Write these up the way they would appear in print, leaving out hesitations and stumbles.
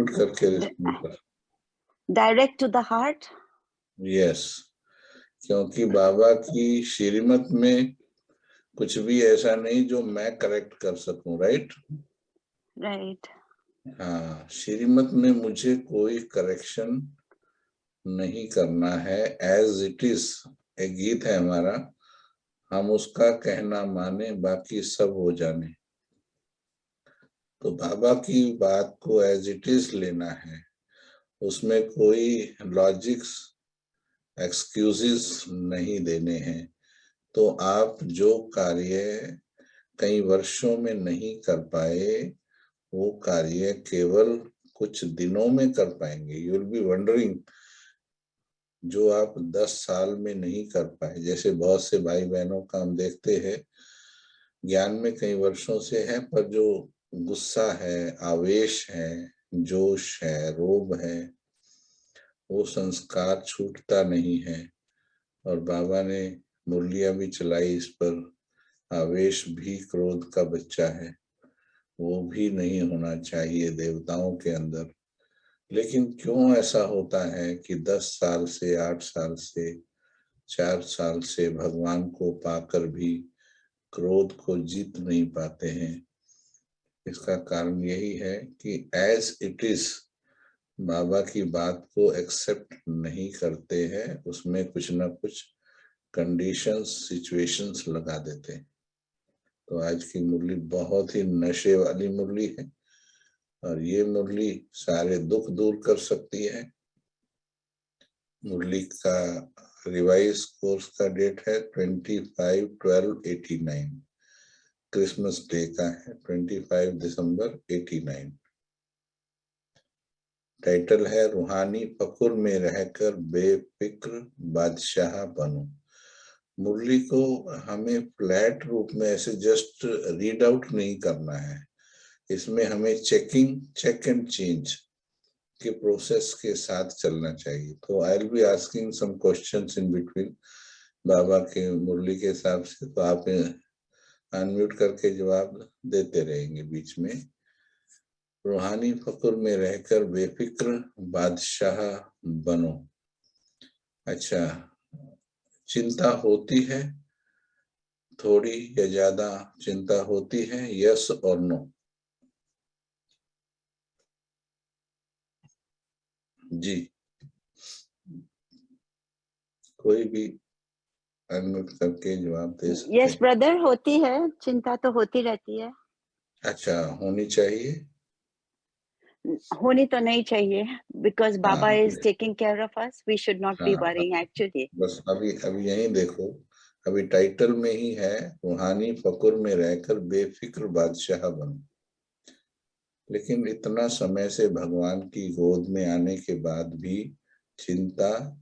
Unmute करके respond कर। Direct to the heart. Yes, क्योंकि बाबा की श्रीमत में कुछ भी ऐसा नहीं जो मैं करेक्ट कर सकूं, राइट? राइट। हाँ, श्रीमत में मुझे कोई करेक्शन नहीं करना है। एज इट इज एक गीत है हमारा, हम उसका कहना माने बाकी सब हो जाने। तो बाबा की बात को एज इट इज लेना है, उसमें कोई लॉजिक्स एक्सक्यूजेस नहीं देने हैं। तो आप जो कार्य कई वर्षों में नहीं कर पाए, वो कार्य केवल कुछ दिनों में कर पाएंगे। यू विल बी वंडरिंग, जो आप 10 साल में नहीं कर पाए। जैसे बहुत से भाई बहनों का हम देखते हैं, ज्ञान में कई वर्षों से है, पर जो गुस्सा है, आवेश है, जोश है, रोब है, वो संस्कार छूटता नहीं है। और बाबा ने मुरलियां भी चलाई इस पर, आवेश भी क्रोध का बच्चा है, वो भी नहीं होना चाहिए देवताओं के अंदर। लेकिन क्यों ऐसा होता है कि 10 साल से, 8 साल से, 4 साल से भगवान को पाकर भी क्रोध को जीत नहीं पाते हैं? इसका कारण यही है कि एज इट इज बाबा की बात को एक्सेप्ट नहीं करते हैं, उसमें कुछ ना कुछ कंडीशंस, सिचुएशंस लगा देते हैं। तो आज की मुरली बहुत ही नशे वाली मुरली है, और ये मुरली सारे दुख दूर कर सकती है। मुरली का रिवाइज कोर्स का डेट है 25/12/89, क्रिसमस डे का है 25 दिसंबर 89। टाइटल है रूहानी फकुर में रहकर बेफिक्र बादशाह बनो। मुरली को हमें फ्लैट रूप में ऐसे जस्ट रीड आउट नहीं करना है, इसमें हमें चेक एंड चेंज के प्रोसेस के साथ चलना चाहिए। तो I will be asking some questions in between Baba के मुरली के हिसाब से, तो आप अनम्यूट करके जवाब देते रहेंगे बीच में। रूहानी फकुर में रहकर बेफिक्र बादशाह बनो। अच्छा, चिंता होती है, थोड़ी या ज्यादा चिंता होती है, यस और नो? जी, कोई भी अनम्यूट करके जवाब दे सकते हैं। यस ब्रदर, होती है, चिंता तो होती रहती है। अच्छा, होनी चाहिए? होनी तो नहीं चाहिए, because Baba is taking care of us, we should not be worrying actually. बस अभी यहीं देखो, अभी टाइटल में ही है रूहानी फकुर में रहकर बेफिक्र बादशाह बनो। लेकिन इतना समय से भगवान की गोद में आने के बाद भी चिंता,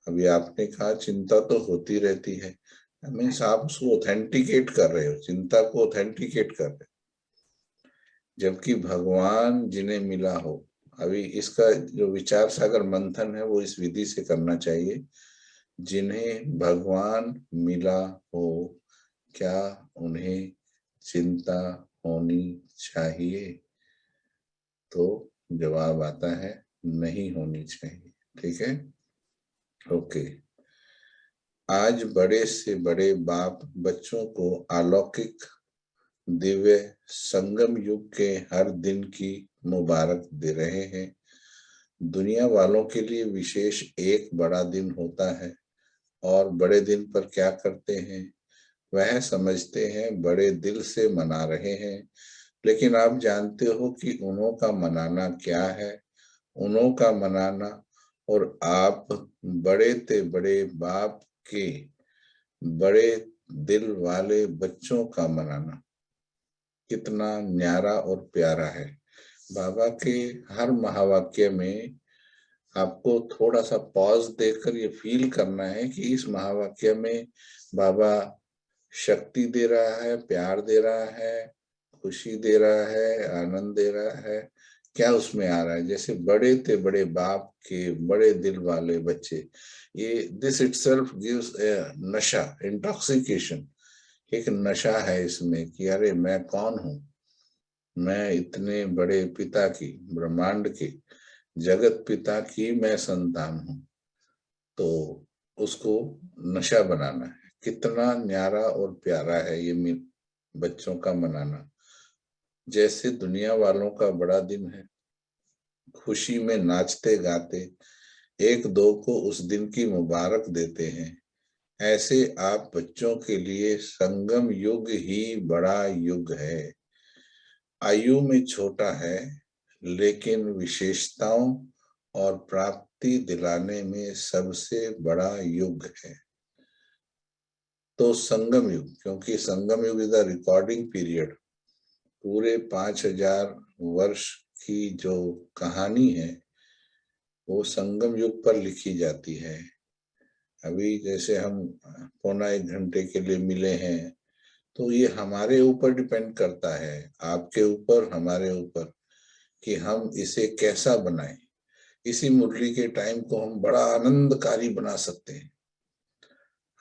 अभी आपने कहा चिंता तो होती रहती है, मीन्स आप उसको ऑथेंटिकेट कर रहे हो, चिंता को ऑथेंटिकेट कर रहे हो, जबकि भगवान जिन्हें मिला हो। अभी इसका जो विचार सागर मंथन है वो इस विधि से करना चाहिए। जिन्हें भगवान मिला हो, क्या उन्हें चिंता होनी चाहिए? तो जवाब आता है नहीं होनी चाहिए। ठीक है, ओके। आज बड़े से बड़े बाप बच्चों को अलौकिक दिव्य संगम युग के हर दिन की मुबारक दे रहे हैं। दुनिया वालों के लिए विशेष एक बड़ा दिन होता है, और बड़े दिन पर क्या करते हैं? वह समझते हैं बड़े दिल से मना रहे हैं। लेकिन आप जानते हो कि उन्हों का मनाना क्या है? उन्हों का मनाना और आप बड़े ते बड़े बाप के बड़े दिल वाले बच्चों का मनाना कितना न्यारा और प्यारा है। बाबा के हर महावाक्य में आपको थोड़ा सा पॉज देकर ये फील करना है कि इस महावाक्य में बाबा शक्ति दे रहा है, प्यार दे रहा है, खुशी दे रहा है, आनंद दे रहा है। क्या उसमें आ रहा है? जैसे बड़े ते बड़े बाप के बड़े दिल वाले बच्चे, ये दिस इटसेल्फ गिव्स ए नशा, इंटॉक्सिकेशन। एक नशा है इसमें कि अरे मैं कौन हूँ, मैं इतने बड़े पिता की, ब्रह्मांड के, जगत पिता की मैं संतान हूं, तो उसको नशा बनाना है। कितना न्यारा और प्यारा है ये बच्चों का मनाना। जैसे दुनिया वालों का बड़ा दिन है, खुशी में नाचते गाते एक दो को उस दिन की मुबारक देते हैं, ऐसे आप बच्चों के लिए संगम युग ही बड़ा युग है। आयु में छोटा है, लेकिन विशेषताओं और प्राप्ति दिलाने में सबसे बड़ा युग है। तो संगम युग, क्योंकि संगम युग इज द रिकॉर्डिंग पीरियड, पूरे 5000 वर्ष की जो कहानी है वो संगम युग पर लिखी जाती है। अभी जैसे हम पौना 1 घंटे के लिए मिले हैं, तो ये हमारे ऊपर डिपेंड करता है, आपके ऊपर, हमारे ऊपर, कि हम इसे कैसा बनाएं। इसी मुरली के टाइम को हम बड़ा आनंदकारी बना सकते हैं।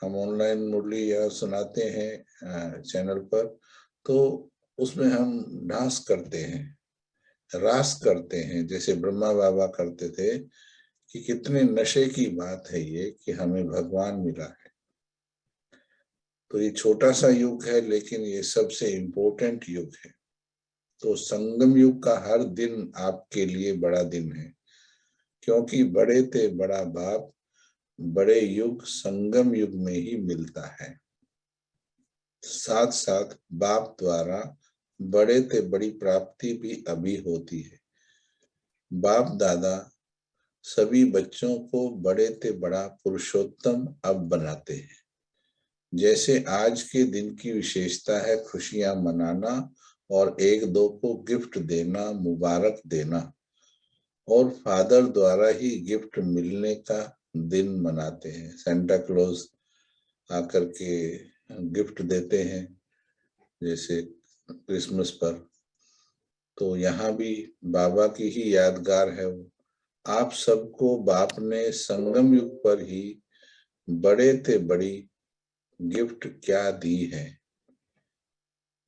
हम ऑनलाइन मुरली या सुनाते हैं चैनल पर, तो उसमें हम डांस करते हैं, रास करते हैं, जैसे ब्रह्मा बाबा करते थे। कि कितने नशे की बात है ये कि हमें भगवान मिला है। तो ये छोटा सा युग है, लेकिन ये सबसे इम्पोर्टेंट युग है। तो संगम युग का हर दिन आपके लिए बड़ा दिन है, क्योंकि बड़े थे बड़ा बाप, बड़े युग संगम युग में ही मिलता है। साथ साथ बाप द्वारा बड़े थे बड़ी प्राप्ति भी अभी होती है। बाप दादा सभी बच्चों को बड़े ते बड़ा पुरुषोत्तम अब बनाते हैं। जैसे आज के दिन की विशेषता है खुशियां मनाना और एक दो को गिफ्ट देना, मुबारक देना, और फादर द्वारा ही गिफ्ट मिलने का दिन मनाते हैं। सेंटा क्लॉज आकर के गिफ्ट देते हैं, जैसे क्रिसमस पर। तो यहाँ भी बाबा की ही यादगार है वो। आप सबको बाप ने संगम युग पर ही बड़े थे बड़ी गिफ्ट क्या दी है।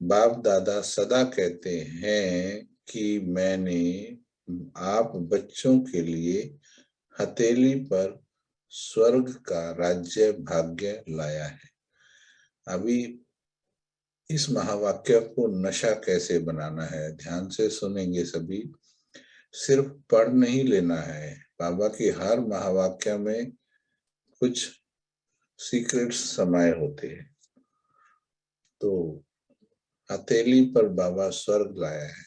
बाप दादा सदा कहते हैं कि मैंने आप बच्चों के लिए हथेली पर स्वर्ग का राज्य भाग्य लाया है। अभी इस महावाक्य को नशा कैसे बनाना है, ध्यान से सुनेंगे सभी। सिर्फ पढ़ नहीं लेना है, बाबा की हर महावाक्य में कुछ सीक्रेट्स समाये होते हैं। तो हथेली पर बाबा स्वर्ग लाया है।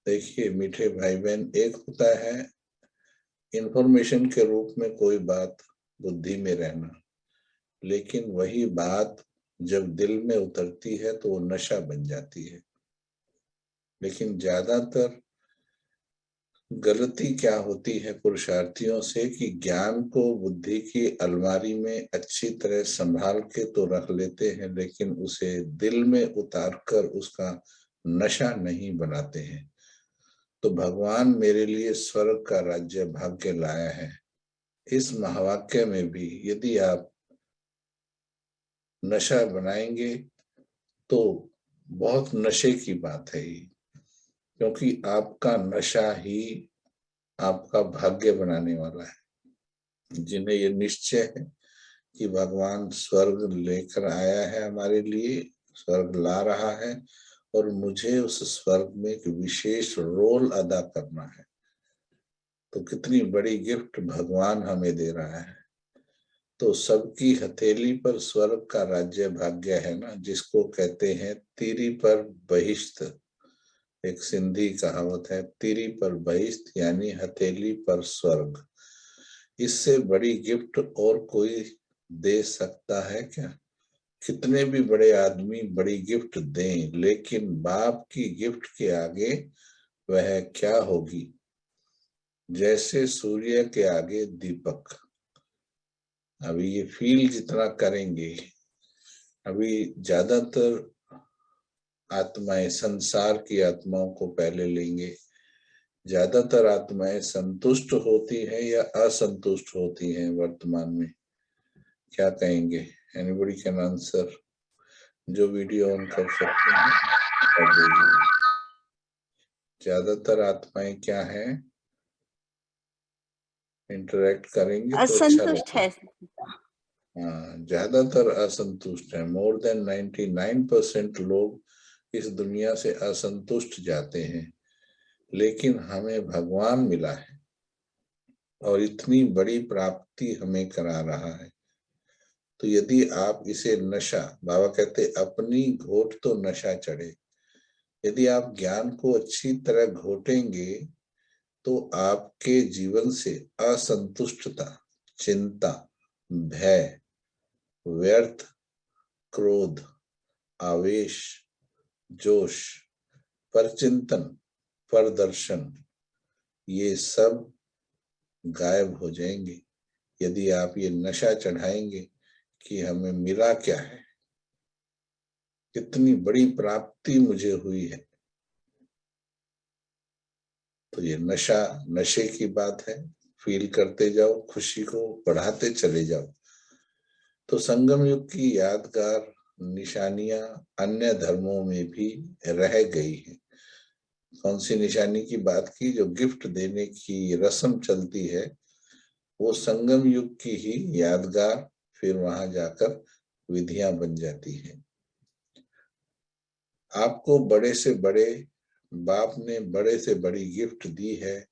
देखिए मीठे भाई बहन, एक होता है इंफॉर्मेशन के रूप में कोई बात बुद्धि में रहना, लेकिन वही बात जब दिल में उतरती है तो वो नशा बन जाती है। लेकिन ज्यादातर गलती क्या होती है पुरुषार्थियों से कि ज्ञान को बुद्धि की अलमारी में अच्छी तरह संभाल के तो रख लेते हैं, लेकिन उसे दिल में उतार कर उसका नशा नहीं बनाते हैं। तो भगवान मेरे लिए स्वर्ग का राज्य भाग्य लाया है, इस महावाक्य में भी यदि आप नशा बनाएंगे तो बहुत नशे की बात है ये, क्योंकि आपका नशा ही आपका भाग्य बनाने वाला है। जिन्हें ये निश्चय है कि भगवान स्वर्ग लेकर आया है हमारे लिए, स्वर्ग ला रहा है, और मुझे उस स्वर्ग में एक विशेष रोल अदा करना है, तो कितनी बड़ी गिफ्ट भगवान हमें दे रहा है। तो सबकी हथेली पर स्वर्ग का राज्य भाग्य है ना, जिसको कहते हैं तीरी पर बहिष्त। एक सिंधी कहावत है, तीरी पर बहिष्त, यानी हथेली पर स्वर्ग। इससे बड़ी गिफ्ट और कोई दे सकता है क्या? कितने भी बड़े आदमी बड़ी गिफ्ट दें, लेकिन बाप की गिफ्ट के आगे वह क्या होगी? जैसे सूर्य के आगे दीपक। अभी ये फील जितना करेंगे, अभी ज्यादातर आत्माएं संसार की आत्माओं को पहले लेंगे। ज्यादातर आत्माएं संतुष्ट होती हैं या असंतुष्ट होती हैं वर्तमान में? क्या कहेंगे? Anybody can answer? जो वीडियो ऑन कर सकते हैं कर दीजिए। ज्यादातर आत्माएं क्या हैं, इंटरेक्ट करेंगे तो अच्छा असंतुष्ट है। लगेगा। हाँ, ज्यादातर असंतुष्ट है। मोर देन 99% लोग इस दुनिया से असंतुष्ट जाते हैं। लेकिन हमें भगवान मिला है और इतनी बड़ी प्राप्ति हमें करा रहा है। तो यदि आप इसे नशा, बाबा कहते अपनी घोट तो नशा चढ़े, यदि आप ज्ञान को अच्छी तरह घोटेंगे तो आपके जीवन से असंतुष्टता, चिंता, भय, व्यर्थ, क्रोध, आवेश, जोश, परचिंतन, परदर्शन, ये सब गायब हो जाएंगे। यदि आप ये नशा चढ़ाएंगे कि हमें मिला क्या है, कितनी बड़ी प्राप्ति मुझे हुई है, तो ये नशा, नशे की बात है। फील करते जाओ, खुशी को बढ़ाते चले जाओ। तो संगम युग की यादगार निशानियां अन्य धर्मों में भी रह गई हैं। कौन सी निशानी की बात की? जो गिफ्ट देने की रस्म चलती है, वो संगम युग की ही यादगार फिर वहां जाकर विधियां बन जाती है। आपको बड़े से बड़े बाप ने बड़े से बड़ी गिफ्ट दी है,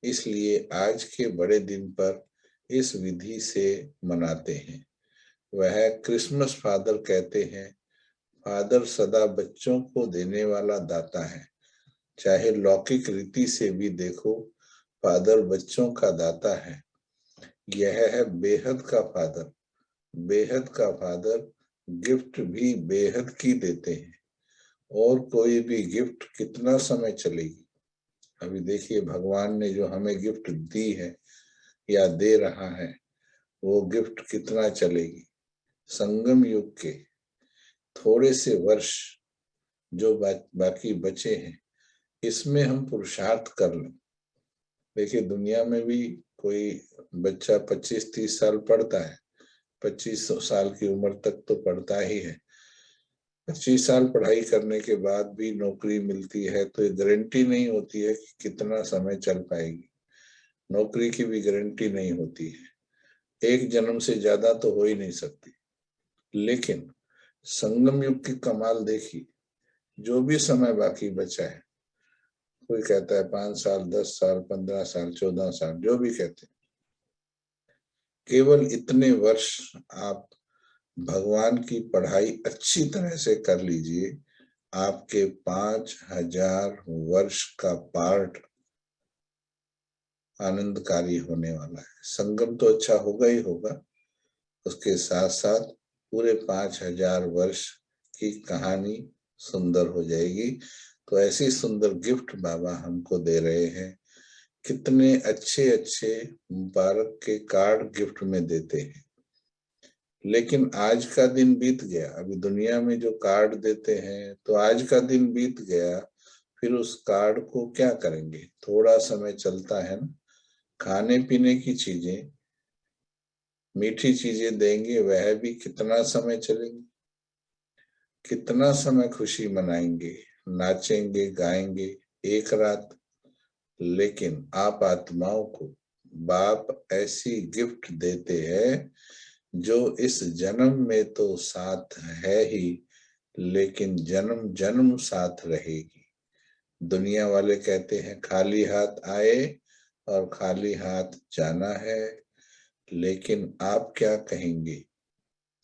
इसलिए आज के बड़े दिन पर इस विधि से मनाते हैं। वह क्रिसमस फादर कहते हैं, फादर सदा बच्चों को देने वाला दाता है। चाहे लौकिक रीति से भी देखो, फादर बच्चों का दाता है। यह है बेहद का फादर। बेहद का फादर गिफ्ट भी बेहद की देते हैं। और कोई भी गिफ्ट कितना समय चलेगी? अभी देखिए, भगवान ने जो हमें गिफ्ट दी है या दे रहा है, वो गिफ्ट कितना चलेगी? संगम युग के थोड़े से वर्ष जो बाकी बचे हैं, इसमें हम पुरुषार्थ कर लें। देखिए, दुनिया में भी कोई बच्चा 25-30 साल पढ़ता है, 25 साल की उम्र तक तो पढ़ता ही है। 25 साल पढ़ाई करने के बाद भी नौकरी मिलती है तो ये गारंटी नहीं होती है कि कितना समय चल पाएगी। नौकरी की भी गारंटी नहीं होती है। एक जन्म से ज्यादा तो हो ही नहीं सकती। लेकिन संगम युग की कमाल देखी, जो भी समय बाकी बचा है, कोई कहता है 5 साल, 10 साल, 15 साल, 14 साल, जो भी कहते हैं, केवल इतने वर्ष आप भगवान की पढ़ाई अच्छी तरह से कर लीजिए, आपके 5000 वर्ष का पार्ट आनंदकारी होने वाला है। संगम तो अच्छा होगा ही होगा, उसके साथ साथ पूरे 5000 वर्ष की कहानी सुंदर हो जाएगी। तो ऐसी सुंदर गिफ्ट बाबा हमको दे रहे हैं। कितने अच्छे अच्छे मुबारक के कार्ड गिफ्ट में देते हैं। लेकिन आज का दिन बीत गया। अभी दुनिया में जो कार्ड देते हैं, तो आज का दिन बीत गया, फिर उस कार्ड को क्या करेंगे? थोड़ा समय चलता है ना। खाने पीने की चीजें, मीठी चीजें देंगे, वह भी कितना समय चलेंगे? कितना समय खुशी मनाएंगे, नाचेंगे, गाएंगे एक रात। लेकिन आप आत्माओं को बाप ऐसी गिफ्ट देते हैं जो इस जन्म में तो साथ है ही, लेकिन जन्म जन्म साथ रहेगी। दुनिया वाले कहते हैं खाली हाथ आए और खाली हाथ जाना है, लेकिन आप क्या कहेंगे?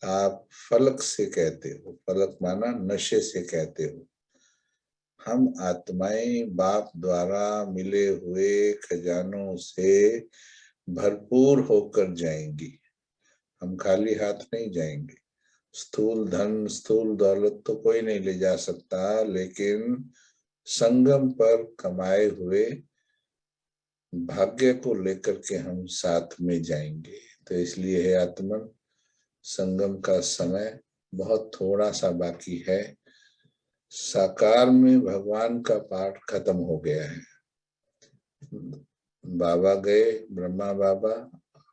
आप फलक से कहते हो, फलक माना नशे से कहते हो। हम आत्माएं बाप द्वारा मिले हुए खजानों से भरपूर होकर जाएंगी। हम खाली हाथ नहीं जाएंगे। स्थूल धन, स्थूल दौलत तो कोई नहीं ले जा सकता, लेकिन संगम पर कमाए हुए भाग्य को लेकर के हम साथ में जाएंगे। तो इसलिए है आत्मन, संगम का समय बहुत थोड़ा सा बाकी है। साकार में भगवान का पाठ खत्म हो गया है। बाबा गए, ब्रह्मा बाबा,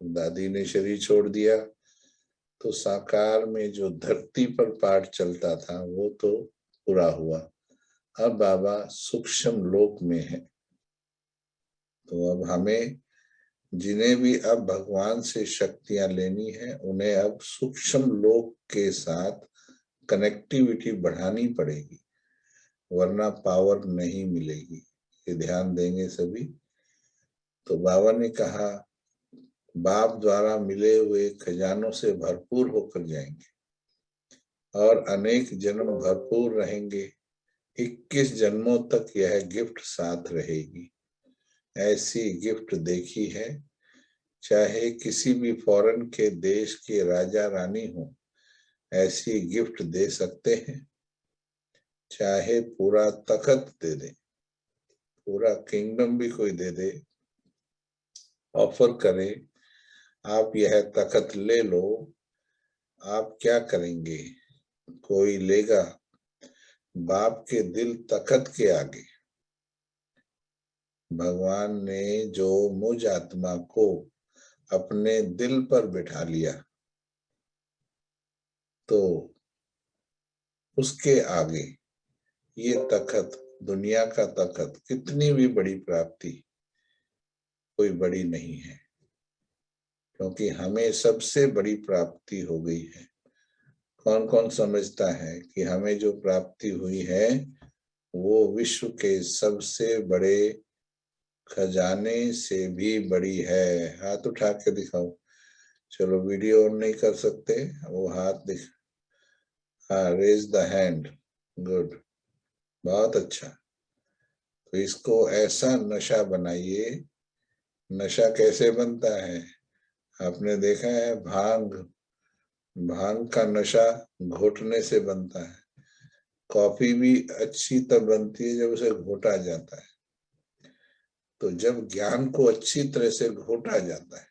दादी ने शरीर छोड़ दिया, तो साकार में जो धरती पर पाठ चलता था वो तो पूरा हुआ। अब बाबा सूक्ष्म लोक में है। तो अब हमें जिन्हें भी अब भगवान से शक्तियां लेनी है उन्हें अब सूक्ष्म लोक के साथ कनेक्टिविटी बढ़ानी पड़ेगी, वरना पावर नहीं मिलेगी। ये ध्यान देंगे सभी। तो बाबा ने कहा बाप द्वारा मिले हुए खजानों से भरपूर होकर जाएंगे और अनेक जन्म भरपूर रहेंगे। 21 जन्मों तक यह गिफ्ट साथ रहेगी। ऐसी गिफ्ट देखी है, चाहे किसी भी फॉरेन के देश के राजा रानी हो, ऐसी गिफ्ट दे सकते हैं। चाहे पूरा तख्त दे दे, पूरा किंगडम भी कोई दे दे, ऑफर करे आप यह तख्त ले लो, आप क्या करेंगे? कोई लेगा? बाप के दिल तख्त के आगे। भगवान ने जो मुझ आत्मा को अपने दिल पर बिठा लिया, तो उसके आगे ये तख्त, दुनिया का तख्त, कितनी भी बड़ी प्राप्ति कोई बड़ी नहीं है, क्योंकि हमें सबसे बड़ी प्राप्ति हो गई है। कौन कौन समझता है कि हमें जो प्राप्ति हुई है वो विश्व के सबसे बड़े खजाने से भी बड़ी है? हाथ उठा के दिखाओ। चलो, वीडियो ऑन नहीं कर सकते, वो हाथ दिख, हाँ, रेज द हैंड, गुड, बहुत अच्छा। तो इसको ऐसा नशा बनाइए। नशा कैसे बनता है? आपने देखा है भांग, भांग का नशा घोटने से बनता है। कॉफी भी अच्छी तब बनती है जब उसे घोटा जाता है। तो जब ज्ञान को अच्छी तरह से घोटा जाता है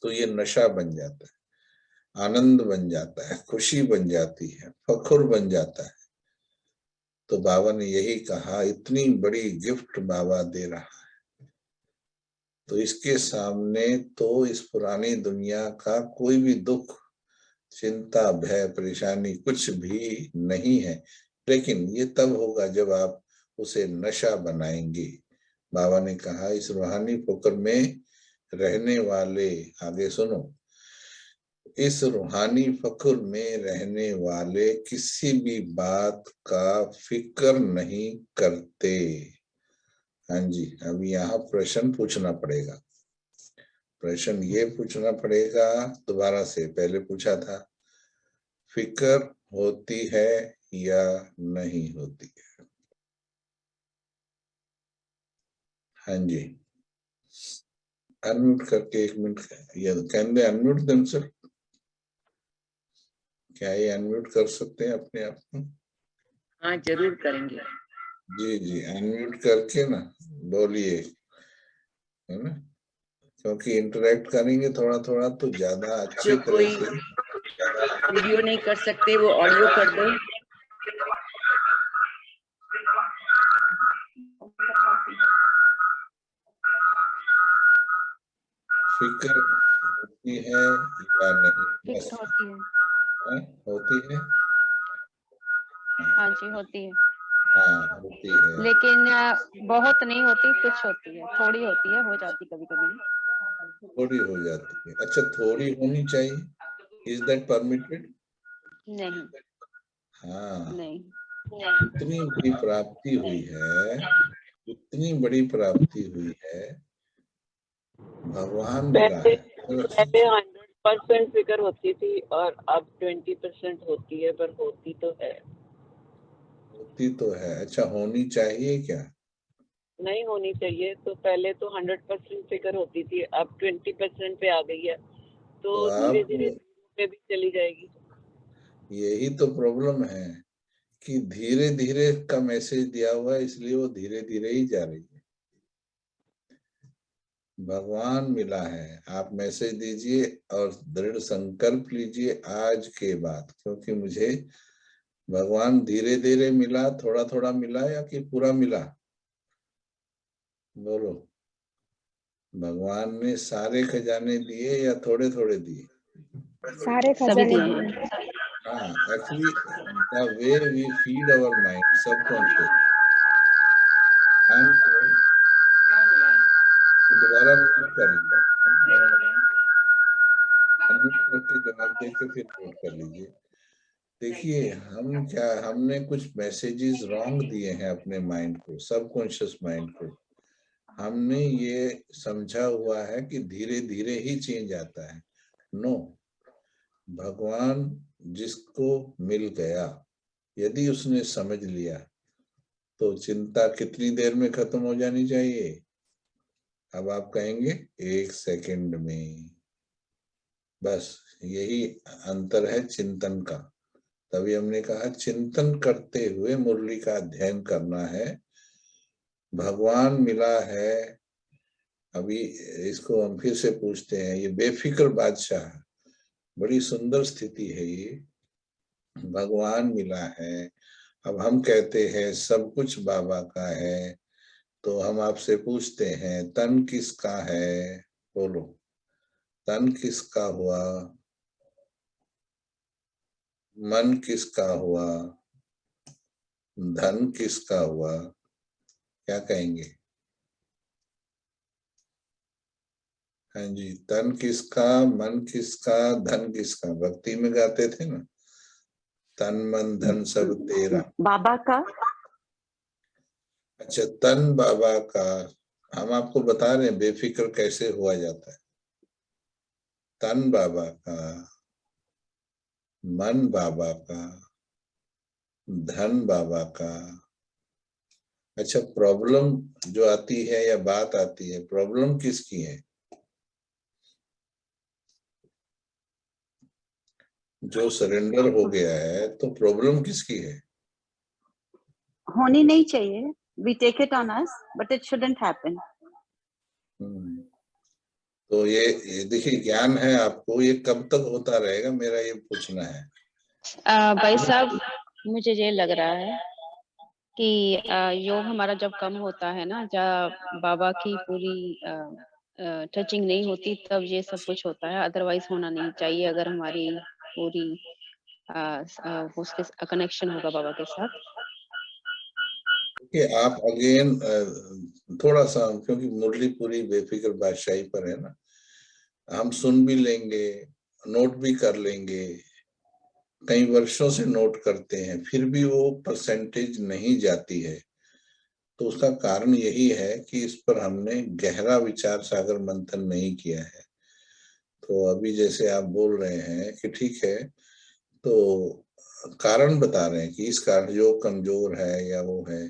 तो ये नशा बन जाता है, आनंद बन जाता है, खुशी बन जाती है, फखुर बन जाता है। तो बाबा ने यही कहा, इतनी बड़ी गिफ्ट बाबा दे रहा है, तो इसके सामने तो इस पुरानी दुनिया का कोई भी दुख, चिंता, भय, परेशानी कुछ भी नहीं है। लेकिन ये तब होगा जब आप उसे नशा बनाएंगे। बाबा ने कहा इस रूहानी फुकर में रहने वाले, आगे सुनो, इस रूहानी फक्र में रहने वाले किसी भी बात का फिक्र नहीं करते। हाँ जी, अब यहाँ प्रश्न पूछना पड़ेगा। प्रश्न ये पूछना पड़ेगा, दोबारा से, पहले पूछा था, फिक्र होती है या नहीं होती है? हाँ जी, अनम्यूट करके 1 minute, can they unmute themselves? क्या ये अनम्यूट कर सकते हैं अपने आप को? हाँ, जरूर करेंगे। जी जी, अनम्यूट करके ना बोलिए, है ना, क्योंकि इंटरेक्ट करेंगे थोड़ा थोड़ा तो ज्यादा अच्छी जो तरह कोई से। वीडियो नहीं कर सकते वो ऑडियो कर दो। फिक्र होती है या नहीं? बस, होती है। होती है। हाँ जी, होती है, हाँ, होती है। लेकिन बहुत नहीं होती, कुछ होती है, थोड़ी होती है, हो जाती कभी कभी। थोड़ी हो जाती है। अच्छा, थोड़ी होनी चाहिए, इज दैट परमिटेड? नहीं हाँ, नहीं इतनी बड़ी प्राप्ति हुई है, इतनी बड़ी प्राप्ति हुई है, भगवान मिला है। पहले 100% फिक्र होती थी और अब 20% होती है, पर होती तो है। होती तो है। अच्छा, होनी चाहिए क्या? नहीं होनी चाहिए। तो पहले तो 100% फिक्र होती थी, अब 20% पे आ गई है, तो धीरे धीरे आप, पे भी चली जाएगी। यही तो प्रॉब्लम है कि धीरे धीरे का मैसेज दिया हुआ है, इसलिए वो धीरे धीरे ही जा रही है। भगवान मिला है, आप मैसेज दीजिए और दृढ़ संकल्प लीजिए आज के बाद, क्योंकि मुझे भगवान धीरे धीरे मिला, थोड़ा थोड़ा मिला या कि पूरा मिला? बोलो, भगवान ने सारे खजाने दिए या थोड़े थोड़े दिए? सारे खजाने दिए। हाँ, actually the way we feed our mind subconscious, ध्यान को दोबारा फीड कर लीजिए, अनम्यूट करके जवाब देके फिर म्यूट कर लीजिए। देखिए हमने कुछ मैसेजेस रॉन्ग दिए हैं अपने माइंड को, सबकॉन्शियस माइंड को। हमने ये समझा हुआ है कि धीरे धीरे ही चेंज आता है। नो, भगवान जिसको मिल गया, यदि उसने समझ लिया तो चिंता कितनी देर में खत्म हो जानी चाहिए? अब आप कहेंगे 1 सेकंड में। बस यही अंतर है चिंतन का। तभी हमने कहा चिंतन करते हुए मुरली का अध्ययन करना है। भगवान मिला है। अभी इसको हम फिर से पूछते हैं, ये बेफिक्र बादशाह, बड़ी सुंदर स्थिति है ये। भगवान मिला है। अब हम कहते हैं सब कुछ बाबा का है, तो हम आपसे पूछते हैं तन किसका है? बोलो, तन किसका हुआ? मन किसका हुआ? धन किसका हुआ? क्या कहेंगे? हाँ जी, तन किसका, मन किसका, धन किसका? भक्ति में गाते थे ना, तन मन धन सब तेरा। बाबा का। अच्छा, तन बाबा का। हम आपको बता रहे हैं बेफिक्र कैसे हुआ जाता है। तन बाबा का, मन बाबा का, धन बाबा का। अच्छा, प्रॉब्लम जो आती है या बात आती है, प्रॉब्लम किसकी है? जो सरेंडर हो गया है, तो प्रॉब्लम किसकी है? होनी नहीं चाहिए। We take it on us, but it shouldn't happen. तो ये देखिए ज्ञान है आपको, ये कब तक होता रहेगा, मेरा ये पूछना है। भाई साहब, मुझे ये लग रहा है कि योग हमारा जब कम होता है ना, जब बाबा की पूरी टचिंग नहीं होती, तब ये सब कुछ होता है। अदरवाइज होना नहीं चाहिए। अगर हमारी पूरी उसके कनेक्शन होगा बाबा के साथ। कि आप अगेन थोड़ा सा, क्योंकि मुरली पूरी बेफिक्र बादशाही पर है ना, हम सुन भी लेंगे, नोट भी कर लेंगे, कई वर्षों से नोट करते हैं, फिर भी वो परसेंटेज नहीं जाती है। तो उसका कारण यही है कि इस पर हमने गहरा विचार सागर मंथन नहीं किया है। तो अभी जैसे आप बोल रहे हैं कि ठीक है, तो कारण बता रहे हैं कि इस कारण जो कमजोर है या वो है,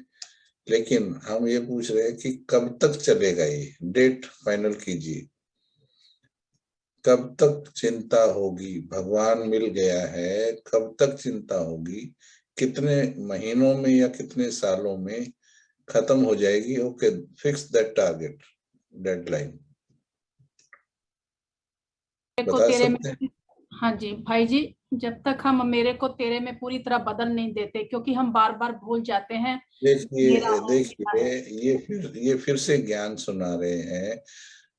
लेकिन हम ये पूछ रहे हैं कि कब तक चलेगा ये? डेट फाइनल कीजिए, कब तक चिंता होगी? भगवान मिल गया है, कब तक चिंता होगी? कितने महीनों में या कितने सालों में खत्म हो जाएगी? Okay, fix that target, deadline बता सकते हैं? हाँ जी भाई जी, जब तक हम मेरे को तेरे में पूरी तरह बदल नहीं देते, क्योंकि हम बार बार भूल जाते हैं। देखिए ये फिर से ज्ञान सुना रहे हैं।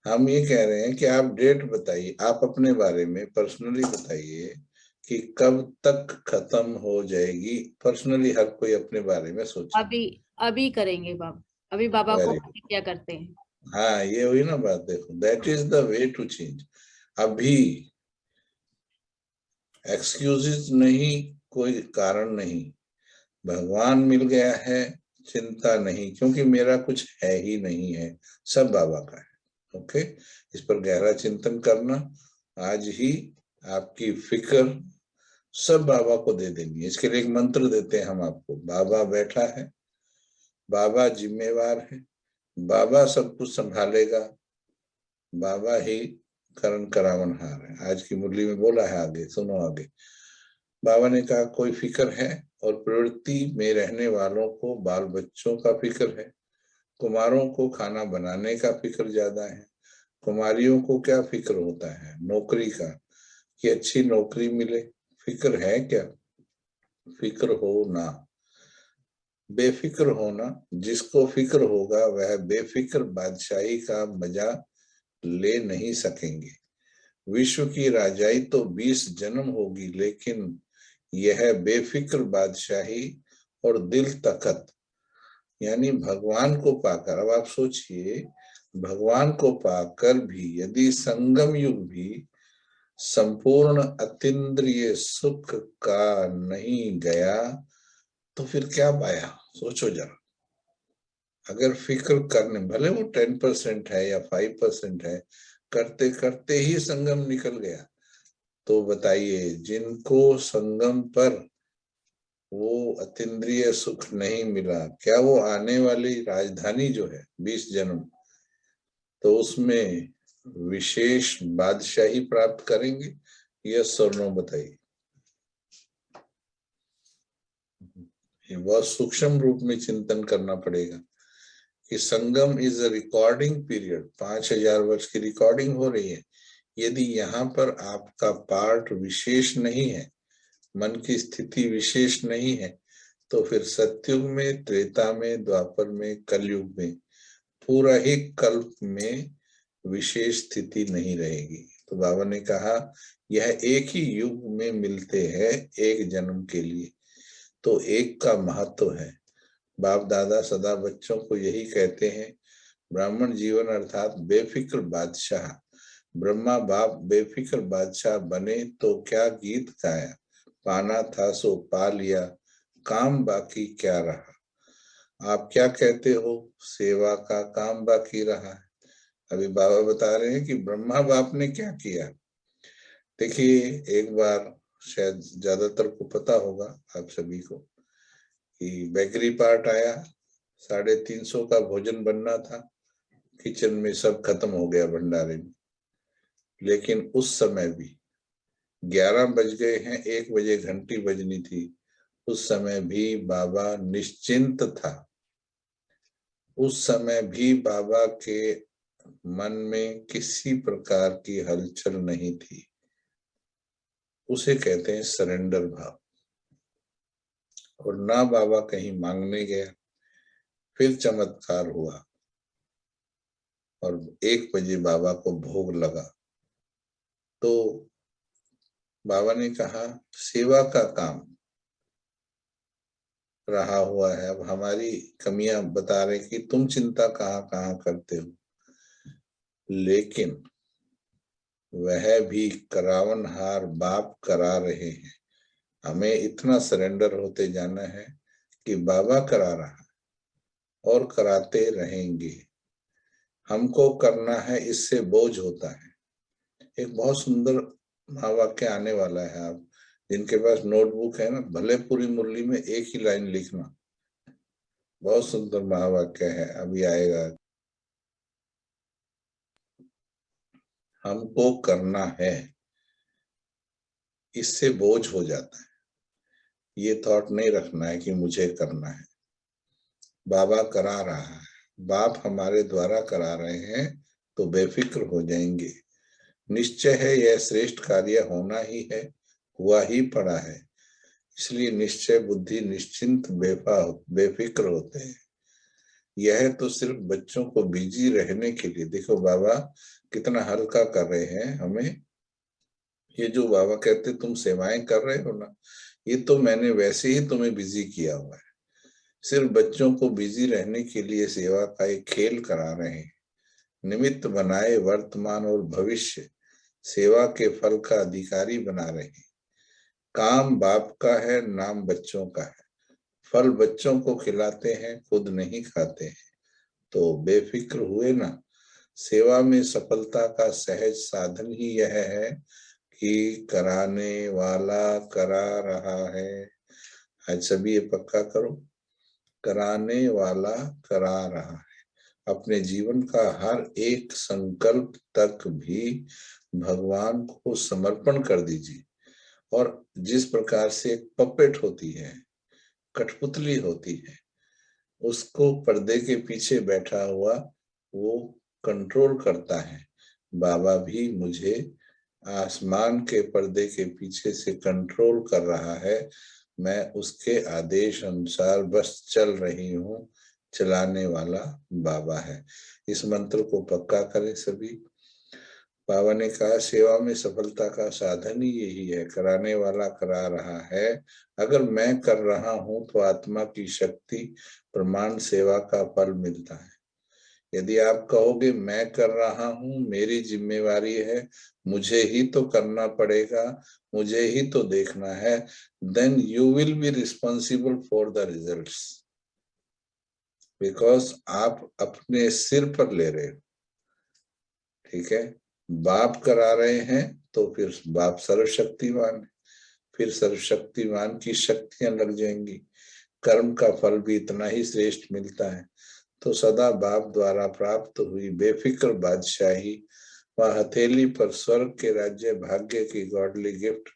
हम ये कह रहे हैं कि आप डेट बताइए, आप अपने बारे में पर्सनली बताइए कि कब तक खत्म हो जाएगी। पर्सनली हर कोई अपने बारे में सोचे। अभी करेंगे बाबा, अभी बाबा को क्या करते हैं। हाँ, ये हुई ना बात। देखो, that is the way to change. अभी एक्सक्यूजेस नहीं, कोई कारण नहीं। भगवान मिल गया है, चिंता नहीं, क्योंकि मेरा कुछ है ही नहीं है, सब बाबा का है। ओके, इस पर गहरा चिंतन करना। आज ही आपकी फिक्र सब बाबा को दे देनी है। इसके लिए एक मंत्र देते हैं हम आपको। बाबा बैठा है, बाबा जिम्मेवार है, बाबा सब कुछ संभालेगा, बाबा ही करण करावनहार है। आज की मुरली में बोला है, आगे सुनो। आगे बाबा ने कहा कोई फिक्र है, और प्रवृत्ति में रहने वालों को बाल बच्चों का फिक्र है, कुमारों को खाना बनाने का फिक्र ज्यादा है। कुमारियों को क्या फिक्र होता है? नौकरी का, कि अच्छी नौकरी मिले। फिक्र है क्या? फिक्र हो ना, बेफिक्र होना। जिसको फिक्र होगा वह बेफिक्र बादशाही का मजा ले नहीं सकेंगे। विश्व की राजाई तो 20 जन्म होगी, लेकिन यह बेफिक्र बादशाही और दिल तखत, यानी भगवान को पाकर, अब आप सोचिए भगवान को पाकर भी यदि संगम युग भी संपूर्ण अतीन्द्रिय सुख का नहीं गया तो फिर क्या पाया? सोचो जरा। अगर फिक्र करने, भले वो 10% है या 5% है, करते करते ही संगम निकल गया, तो बताइए जिनको संगम पर वो अतीन्द्रिय सुख नहीं मिला, क्या वो आने वाली राजधानी जो है 20 जन्म, तो उसमें विशेष बादशाही प्राप्त करेंगे? यस और नो बताइए। बहुत सूक्ष्म रूप में चिंतन करना पड़ेगा कि संगम इज अ रिकॉर्डिंग पीरियड, 5000 वर्ष की रिकॉर्डिंग हो रही है। यदि यहाँ पर आपका पार्ट विशेष नहीं है, मन की स्थिति विशेष नहीं है, तो फिर सतयुग में, त्रेता में, द्वापर में, कलयुग में, पूरा ही कल्प में विशेष स्थिति नहीं रहेगी। तो बाबा ने कहा यह एक ही युग में मिलते हैं, एक जन्म के लिए, तो एक का महत्व है। बाप दादा सदा बच्चों को यही कहते हैं, ब्राह्मण जीवन अर्थात बेफिक्र बादशाह। ब्रह्मा बाप बेफिक्र बादशाह बने तो क्या गीत गाया, पाना था सो पा लिया, काम बाकी क्या रहा। आप क्या कहते हो, सेवा का काम बाकी रहा है। अभी बाबा बता रहे हैं कि ब्रह्मा बाप ने क्या किया। देखिए एक बार, शायद ज्यादातर को पता होगा आप सभी को, कि बेकरी पार्ट आया, 350 का भोजन बनना था, किचन में सब खत्म हो गया भंडारे में। लेकिन उस समय भी 11 बज गए हैं, 1 बजे घंटी बजनी थी, उस समय भी बाबा निश्चिंत था। उस समय भी बाबा के मन में किसी प्रकार की हलचल नहीं थी। उसे कहते हैं सरेंडर भाव। और ना बाबा कहीं मांगने गया। फिर चमत्कार हुआ और 1 बजे बाबा को भोग लगा। तो बाबा ने कहा सेवा का काम रहा हुआ है, अब हमारी कमियां बता रहे कि तुम चिंता कहाँ कहाँ करते हो। लेकिन वह भी करावनहार बाप करा रहे हैं। हमें इतना सरेंडर होते जाना है कि बाबा करा रहा है और कराते रहेंगे। हमको करना है, इससे बोझ होता है। एक बहुत सुंदर महावाक्य आने वाला है, आप जिनके पास नोटबुक है ना, भले पूरी मुरली में एक ही लाइन लिखना। बहुत सुंदर महावाक्य है, अभी आएगा। हमको करना है, इससे बोझ हो जाता है। ये थॉट नहीं रखना है कि मुझे करना है, बाबा करा रहा है, बाप हमारे द्वारा करा रहे हैं, तो बेफिक्र हो जाएंगे। निश्चय है यह श्रेष्ठ कार्य होना ही है, हुआ ही पड़ा है। इसलिए निश्चय बुद्धि निश्चिंत बेफिक्र होते हैं। यह तो सिर्फ बच्चों को बिजी रहने के लिए, देखो बाबा कितना हल्का कर रहे हैं हमें। ये जो बाबा कहते तुम सेवाएं कर रहे हो ना, ये तो मैंने वैसे ही तुम्हें बिजी किया हुआ है। सिर्फ बच्चों को बिजी रहने के लिए सेवा का एक खेल करा रहे हैं। निमित्त बनाए वर्तमान और भविष्य सेवा के फल का अधिकारी बना रहे हैं। काम बाप का है, नाम बच्चों का है। फल बच्चों को खिलाते हैं, खुद नहीं खाते हैं। तो बेफिक्र हुए ना। सेवा में सफलता का सहज साधन ही यह है कि कराने वाला करा रहा है। आज सभी ये पक्का करो, कराने वाला करा रहा है। अपने जीवन का हर एक संकल्प तक भी भगवान को समर्पण कर दीजिए। और जिस प्रकार से एक पपेट होती है, कठपुतली होती है, उसको पर्दे के पीछे बैठा हुआ वो कंट्रोल करता है। बाबा भी मुझे आसमान के पर्दे के पीछे से कंट्रोल कर रहा है। मैं उसके आदेश अनुसार बस चल रही हूँ। चलाने वाला बाबा है। इस मंत्र को पक्का करें सभी। बाबा ने कहा सेवा में सफलता का साधन ही यही है, कराने वाला करा रहा है। अगर मैं कर रहा हूं तो आत्मा की शक्ति प्रमाण सेवा का फल मिलता है। यदि आप कहोगे मैं कर रहा हूं, मेरी जिम्मेवारी है, मुझे ही तो करना पड़ेगा, मुझे ही तो देखना है, then you will be responsible for the results, because आप अपने सिर पर ले रहे हो। ठीक है, बाप करा रहे हैं तो फिर बाप सर्वशक्तिमान है, फिर सर्वशक्तिमान की शक्तियां लग जाएंगी, कर्म का फल भी इतना ही श्रेष्ठ मिलता है। तो सदा बाप द्वारा प्राप्त हुई बेफिक्र बादशाही व हथेली पर स्वर्ग के राज्य भाग्य की गॉडली गिफ्ट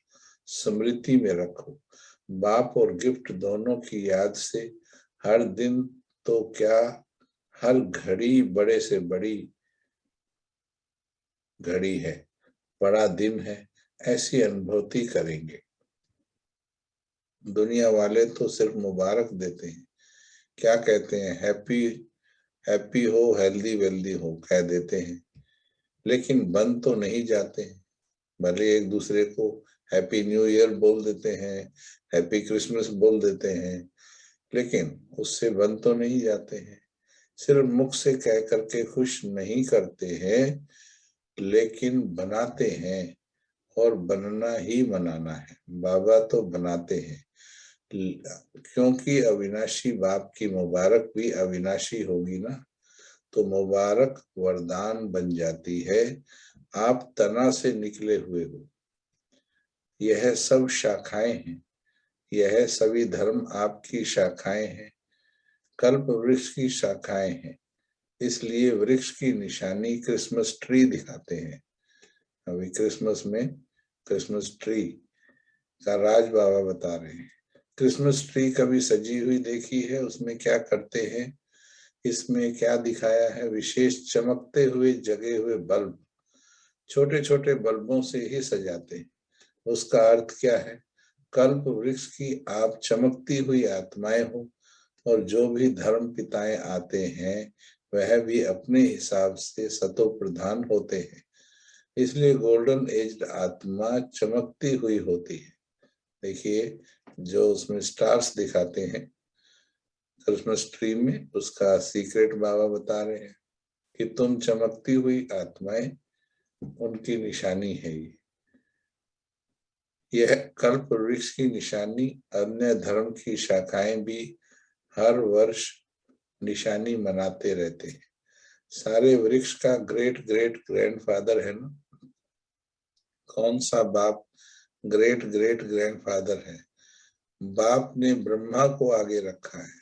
स्मृति में रखो। बाप और गिफ्ट दोनों की याद से हर दिन तो क्या, हर घड़ी बड़े से बड़ी घड़ी है, बड़ा दिन है, ऐसी अनुभूति करेंगे। दुनिया वाले तो सिर्फ मुबारक देते हैं, क्या कहते हैं, हैप्पी हो, हेल्दी वेल्दी हो कह देते हैं, लेकिन बन तो नहीं जाते हैं। भले एक दूसरे को हैप्पी न्यू ईयर बोल देते हैं, हैप्पी क्रिसमस बोल देते हैं, लेकिन उससे बन तो नहीं जाते हैं। सिर्फ मुख से कह करके खुश नहीं करते हैं, लेकिन बनाते हैं, और बनना ही मनाना है। बाबा तो बनाते हैं, क्योंकि अविनाशी बाप की मुबारक भी अविनाशी होगी ना, तो मुबारक वरदान बन जाती है। आप तना से निकले हुए हो, यह सब शाखाएं हैं, यह सभी धर्म आपकी शाखाएं हैं, कल्प वृक्ष की शाखाएं हैं। इसलिए वृक्ष की निशानी क्रिसमस ट्री दिखाते हैं। अभी क्रिसमस में क्रिसमस ट्री का राज बाबा बता रहे हैं। क्रिसमस ट्री कभी सजी हुई देखी है? उसमें क्या करते हैं, इसमें क्या दिखाया है, विशेष चमकते हुए जगे हुए बल्ब, छोटे छोटे बल्बों से ही सजाते हैं। उसका अर्थ क्या है, कल्प वृक्ष की आप चमकती हुई आत्माएं हो, और जो भी धर्म पिताएं आते हैं वह भी अपने हिसाब से सतो प्रधान होते हैं। इसलिए गोल्डन एज्ड आत्मा चमकती हुई होती है। देखिए जो उसमें स्टार्स दिखाते हैं क्रिसमस ट्री में, उसका सीक्रेट बाबा बता रहे हैं कि तुम चमकती हुई आत्माएं, उनकी निशानी है यह कल्प वृक्ष की निशानी। अन्य धर्म की शाखाएं भी हर वर्ष निशानी मनाते रहते हैं। सारे वृक्ष का ग्रेट ग्रेट ग्रैंडफादर है ना, कौन सा बाप ग्रेट ग्रेट ग्रैंडफादर है? बाप ने ब्रह्मा को आगे रखा है।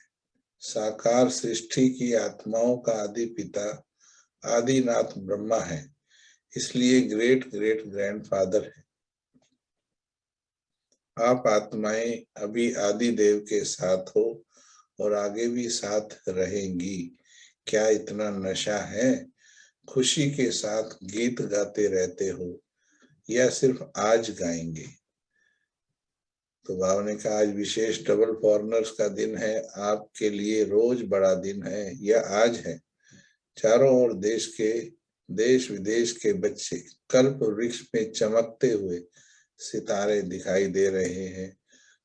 साकार सृष्टि की आत्माओं का आदि पिता आदिनाथ ब्रह्मा है, इसलिए ग्रेट ग्रेट ग्रैंडफादर है। आप आत्माएं अभी आदि देव के साथ हो और आगे भी साथ रहेंगी। क्या इतना नशा है? खुशी के साथ गीत गाते रहते हो या सिर्फ आज गाएंगे? तो बाबा ने कहा आज विशेष डबल फॉरनर्स का दिन है, आपके लिए रोज बड़ा दिन है, यह आज है। चारों ओर देश विदेश के बच्चे कल्प वृक्ष में चमकते हुए सितारे दिखाई दे रहे हैं।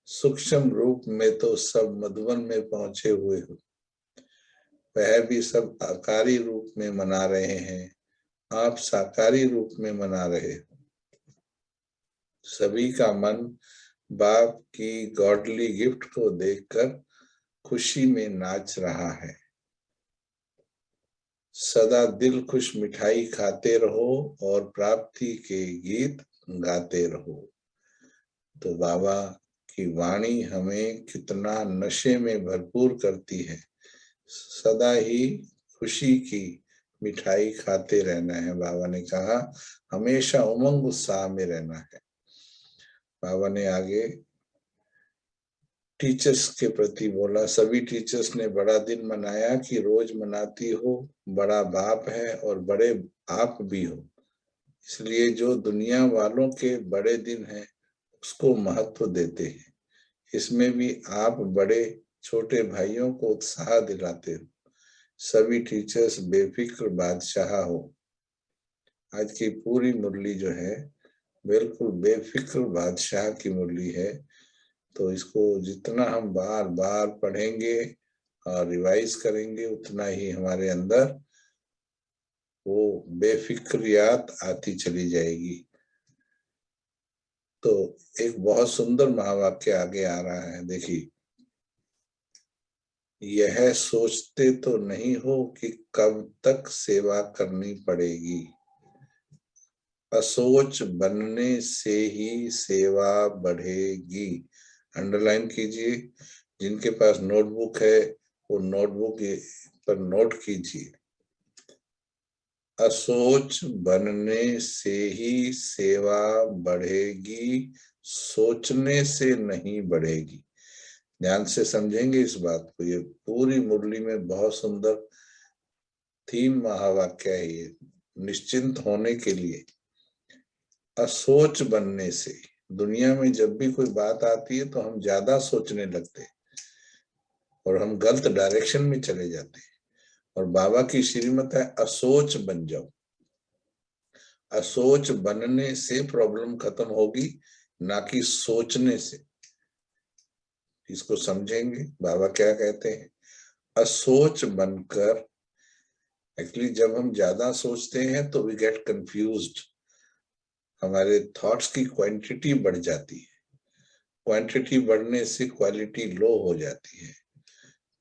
सूक्ष्म रूप में तो सब मधुबन में पहुंचे हुए हो, वह भी सब आकारी रूप में मना रहे हैं, आप साकारी रूप में मना रहे हो। सभी का मन बाप की गॉडली गिफ्ट को देखकर खुशी में नाच रहा है। सदा दिल खुश मिठाई खाते रहो और प्राप्ति के गीत गाते रहो। तो बाबा की वाणी हमें कितना नशे में भरपूर करती है। सदा ही खुशी की मिठाई खाते रहना है। बाबा ने कहा हमेशा उमंग उत्साह में रहना है। बाबा ने आगे टीचर्स के प्रति बोला, सभी टीचर्स ने बड़ा दिन मनाया कि रोज मनाती हो, बड़ा बाप है और बड़े आप भी हो, इसलिए जो दुनिया वालों के बड़े दिन हैं उसको महत्व देते हैं। इसमें भी आप बड़े छोटे भाइयों को उत्साह दिलाते हो। सभी टीचर्स बेफिक्र बादशाह हो। आज की पूरी मुरली जो है बिल्कुल बेफिक्र बादशाह की मुरली है। तो इसको जितना हम बार बार पढ़ेंगे और रिवाइज करेंगे उतना ही हमारे अंदर वो बेफिक्रियात आती चली जाएगी। तो एक बहुत सुंदर महावाक्य आगे आ रहा है, देखिए, यह सोचते तो नहीं हो कि कब तक सेवा करनी पड़ेगी, असोच बनने से ही सेवा बढ़ेगी। अंडरलाइन कीजिए, जिनके पास नोटबुक है वो नोटबुक पर नोट कीजिए। असोच बनने से ही सेवा बढ़ेगी, सोचने से नहीं बढ़ेगी। ध्यान से समझेंगे इस बात को, ये पूरी मुरली में बहुत सुंदर 3 महावाक्य है ये निश्चिंत होने के लिए। असोच बनने से, दुनिया में जब भी कोई बात आती है तो हम ज्यादा सोचने लगते हैं और हम गलत डायरेक्शन में चले जाते हैं। और बाबा की श्रीमत है असोच बन जाओ। असोच बनने से प्रॉब्लम खत्म होगी, ना कि सोचने से। इसको समझेंगे बाबा क्या कहते हैं। असोच बनकर, एक्चुअली जब हम ज्यादा सोचते हैं तो वी गेट कंफ्यूज्ड, हमारे थॉट्स की क्वांटिटी बढ़ जाती है, क्वांटिटी बढ़ने से क्वालिटी लो हो जाती है,